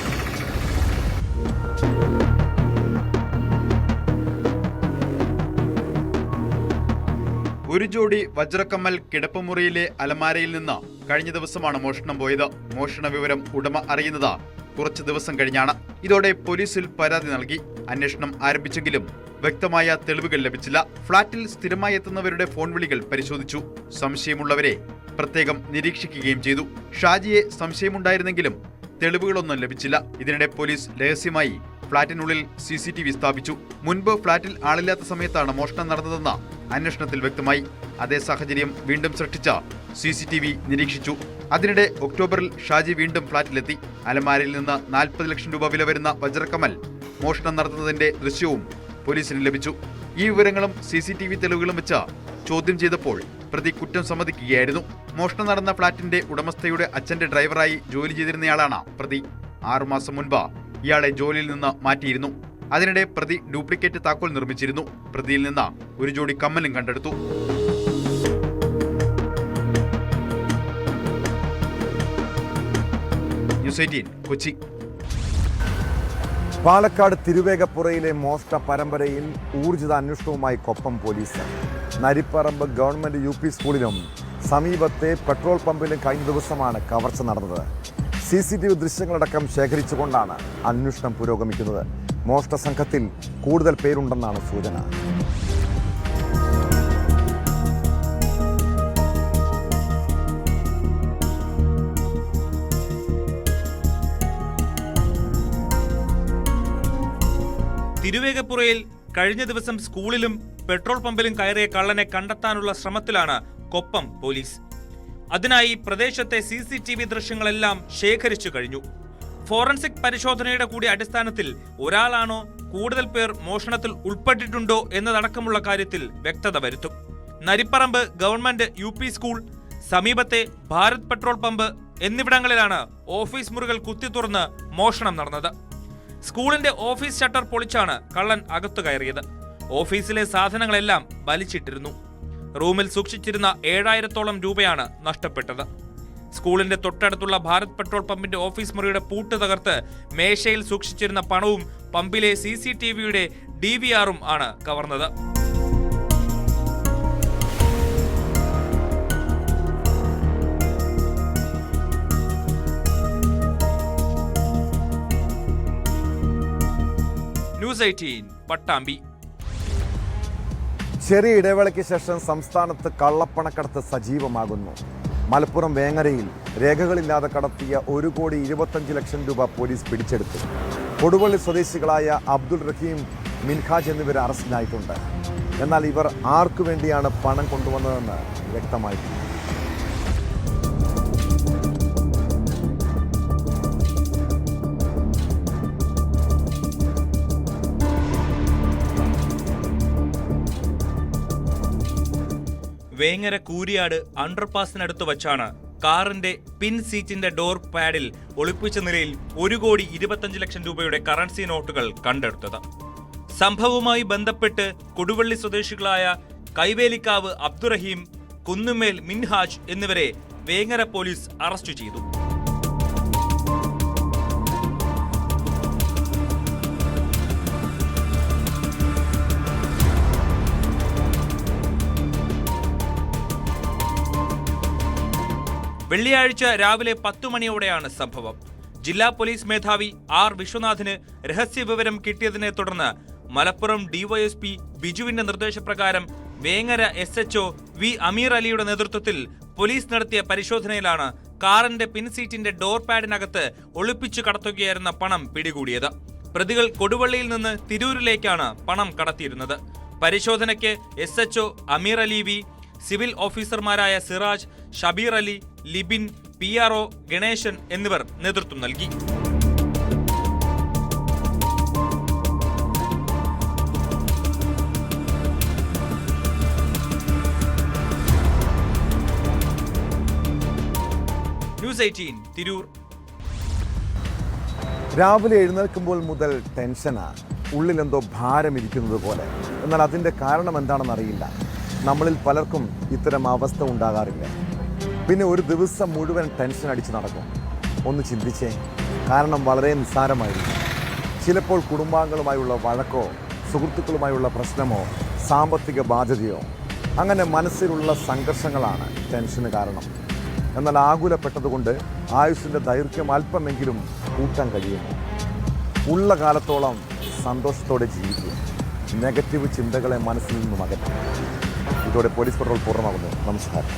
Speaker 4: ഒരു ജോഡി വജ്രക്കമ്മൽ കിടപ്പുമുറിയിലെ അലമാരയിൽ നിന്ന് കഴിഞ്ഞ ദിവസമാണ് മോഷണം പോയത്. മോഷണ വിവരം ഉടമ അറിയുന്നത് കുറച്ച് ദിവസം കഴിഞ്ഞാണ്. ഇതോടെ പോലീസിൽ പരാതി നൽകി. അന്വേഷണം ആരംഭിച്ചെങ്കിലും വ്യക്തമായ തെളിവുകൾ ലഭിച്ചില്ല. ഫ്ളാറ്റിൽ സ്ഥിരമായി എത്തുന്നവരുടെ ഫോൺ വിളികൾ പരിശോധിച്ചു. സംശയമുള്ളവരെ പ്രത്യേകം നിരീക്ഷിക്കുകയും ചെയ്തു. ഷാജിയെ സംശയമുണ്ടായിരുന്നെങ്കിലും തെളിവുകളൊന്നും ലഭിച്ചില്ല. ഇതിനിടെ പോലീസ് രഹസ്യമായി ഫ്ളാറ്റിനുള്ളിൽ CCTV സ്ഥാപിച്ചു. മുൻപ് ഫ്ളാറ്റിൽ ആളില്ലാത്ത സമയത്താണ് മോഷണം നടന്നതെന്ന് അന്വേഷണത്തിൽ വ്യക്തമായി. അതേ സാഹചര്യം വീണ്ടും സൃഷ്ടിച്ച CCTV നിരീക്ഷിച്ചു. അതിനിടെ ഒക്ടോബറിൽ ഷാജി വീണ്ടും ഫ്ളാറ്റിലെത്തി. അലമാരയിൽ നിന്ന് 40 ലക്ഷം രൂപ വില വരുന്ന വജ്രക്കമ്മൽ മോഷണം നടത്തുന്നതിന്റെ ദൃശ്യവും പോലീസിന് ലഭിച്ചു. ഈ വിവരങ്ങളും CCTV തെളിവുകളും വെച്ച് ചോദ്യം ചെയ്തപ്പോൾ പ്രതി കുറ്റം സമ്മതിക്കുകയായിരുന്നു. മോഷണം നടന്ന ഫ്ളാറ്റിന്റെ ഉടമസ്ഥയുടെ അച്ഛന്റെ ഡ്രൈവറായി ജോലി ചെയ്തിരുന്നയാളാണ് പ്രതി. 6 മാസം മുൻപ് ഇയാളെ ജോലിയിൽ നിന്ന് മാറ്റിയിരുന്നു. അതിനിടെ പ്രതി ഡ്യൂപ്ലിക്കേറ്റ് താക്കോൽ നിർമ്മിച്ചിരുന്നു. പ്രതിയിൽ നിന്ന് ഒരു ജോഡി കമ്മലും കണ്ടെടുത്തു. ന്യൂസ് 18 കൊച്ചി.
Speaker 1: പാലക്കാട് തിരുവേഗപ്പുറയിലെ മോഷ്ട പരമ്പരയിൽ ഊർജിത അന്വേഷണവുമായി Koppam police. Naripparamba government UP സ്കൂളിലും സമീപത്തെ പെട്രോൾ പമ്പിലും കഴിഞ്ഞ ദിവസമാണ് കവർച്ച നടന്നത്. CCTV ദൃശ്യങ്ങളടക്കം ശേഖരിച്ചുകൊണ്ടാണ് അന്വേഷണം പുരോഗമിക്കുന്നത്. മോഷ്ട സംഘത്തിൽ കൂടുതൽ പേരുണ്ടെന്നാണ് സൂചന.
Speaker 10: തിരുവേഗപ്പുറയിൽ കഴിഞ്ഞ ദിവസം സ്കൂളിലും പെട്രോൾ പമ്പിലും കയറിയ കള്ളനെ കണ്ടെത്താനുള്ള ശ്രമത്തിലാണ് കൊപ്പം പോലീസ്. അതിനായി പ്രദേശത്തെ CCTV ദൃശ്യങ്ങളെല്ലാം ശേഖരിച്ചു കഴിഞ്ഞു. ഫോറൻസിക് പരിശോധനയുടെ കൂടി അടിസ്ഥാനത്തിൽ ഒരാളാണോ കൂടുതൽ പേർ മോഷണത്തിൽ ഉൾപ്പെട്ടിട്ടുണ്ടോ എന്നതടക്കമുള്ള കാര്യത്തിൽ വ്യക്തത വരുത്തും. നരിപ്പറമ്പ് ഗവൺമെന്റ് UP സ്കൂൾ, സമീപത്തെ ഭാരത് പെട്രോൾ പമ്പ് എന്നിവിടങ്ങളിലാണ് ഓഫീസ് മുറികൾ കുത്തി തുറന്ന് മോഷണം നടന്നത്. സ്കൂളിന്റെ ഓഫീസ് ഷട്ടർ പൊളിച്ചാണ് കള്ളൻ അകത്തു കയറിയത്. ഓഫീസിലെ സാധനങ്ങളെല്ലാം വലിച്ചിട്ടിരുന്നു. റൂമിൽ സൂക്ഷിച്ചിരുന്ന 7000-ഓളം രൂപയാണ് നഷ്ടപ്പെട്ടത്. സ്കൂളിന്റെ തൊട്ടടുത്തുള്ള ഭാരത് പെട്രോൾ പമ്പിന്റെ ഓഫീസ് മുറിയുടെ പൂട്ട് തകർത്ത് മേശയിൽ സൂക്ഷിച്ചിരുന്ന പണവും പമ്പിലെ CCTVയുടെ DVR-ഉം ആണ് കവർന്നത്. ന്യൂസ് 18 പട്ടാമ്പി.
Speaker 1: ചെറിയ ഇടവേളയ്ക്ക് ശേഷം സംസ്ഥാനത്ത് കള്ളപ്പണക്കടത്ത് സജീവമാകുന്നു. മലപ്പുറം വേങ്ങരയിൽ രേഖകളില്ലാതെ കടത്തിയ 1,25,00,000 രൂപ പോലീസ് പിടിച്ചെടുത്തു. കൊടുവള്ളി സ്വദേശികളായ അബ്ദുൾ റഹീം, മിൻഹാജ് എന്നിവർ അറസ്റ്റിലായിട്ടുണ്ട്. എന്നാൽ ഇവർ ആർക്കു വേണ്ടിയാണ് പണം കൊണ്ടുവന്നതെന്ന് വ്യക്തമായിട്ടില്ല.
Speaker 10: വേങ്ങര കൂരിയാട് അണ്ടർപാസിനടുത്ത് വച്ചാണ് കാറിന്റെ പിൻ സീറ്റിന്റെ ഡോർ പാഡിൽ ഒളിപ്പിച്ച നിലയിൽ 1,25,00,000 രൂപയുടെ കറൻസി നോട്ടുകൾ കണ്ടെടുത്തത്. സംഭവവുമായി ബന്ധപ്പെട്ട് കൊടുവള്ളി സ്വദേശികളായ കൈവേലിക്കാവ് അബ്ദുറഹീം, കുന്നുമേൽ മിൻഹാജ് എന്നിവരെ വേങ്ങര പോലീസ് അറസ്റ്റ് ചെയ്തു. വെള്ളിയാഴ്ച രാവിലെ 10 മണിയോടെയാണ് സംഭവം. ജില്ലാ പോലീസ് മേധാവി R. വിശ്വനാഥിന് രഹസ്യ വിവരം കിട്ടിയതിനെ തുടർന്ന് മലപ്പുറം DYSP ബിജുവിന്റെ നിർദ്ദേശപ്രകാരം വേങ്ങര SHO V. അമീർ അലിയുടെ നേതൃത്വത്തിൽ പോലീസ് നടത്തിയ പരിശോധനയിലാണ് കാറിന്റെ പിൻസീറ്റിന്റെ ഡോർ പാഡിനകത്ത് ഒളിപ്പിച്ചു കടത്തുകയായിരുന്ന പണം പിടികൂടിയത്. പ്രതികൾ കൊടുവള്ളിയിൽ നിന്ന് തിരൂരിലേക്കാണ് പണം കടത്തിയിരുന്നത്. പരിശോധനയ്ക്ക് SHO അമീർ അലി V, സിവിൽ ഓഫീസർമാരായ സിറാജ്, ഷബീർ അലി, ലിബിൻ, PRO ഗണേശൻ എന്നിവർ നേതൃത്വം നൽകി. ന്യൂസ് 18 തിരൂർ.
Speaker 1: രാവിലെ എഴുന്നേൽക്കുമ്പോൾ മുതൽ ടെൻഷനാണ്. ഉള്ളിലെന്തോ ഭാരമിരിക്കുന്നത് പോലെ. എന്നാൽ അതിൻ്റെ കാരണം എന്താണെന്നറിയില്ല. നമ്മളിൽ പലർക്കും ഇത്തരം അവസ്ഥ ഉണ്ടാകാറില്ല. പിന്നെ ഒരു ദിവസം മുഴുവൻ ടെൻഷൻ അടിച്ച് നടക്കും. ഒന്ന് ചിന്തിച്ചേ. കാരണം വളരെ നിസ്സാരമായിരിക്കും. ചിലപ്പോൾ കുടുംബാംഗങ്ങളുമായുള്ള വഴക്കോ സുഹൃത്തുക്കളുമായുള്ള പ്രശ്നമോ സാമ്പത്തിക ബാധ്യതയോ അങ്ങനെ മനസ്സിലുള്ള സംഘർഷങ്ങളാണ് ടെൻഷന് കാരണം. എന്നാൽ ആകുലപ്പെട്ടതുകൊണ്ട് ആയുസ്സിൻ്റെ ദൈർഘ്യം അല്പമെങ്കിലും കൂട്ടാൻ കഴിയുന്നു. ഉള്ള കാലത്തോളം സന്തോഷത്തോടെ ജീവിക്കുക. നെഗറ്റീവ് ചിന്തകളെ മനസ്സിൽ നിന്നും അകറ്റുക. ഇതോടെ പോലീസ് പെട്രോൾ പൂർണ്ണമാകുന്നു. നമസ്കാരം.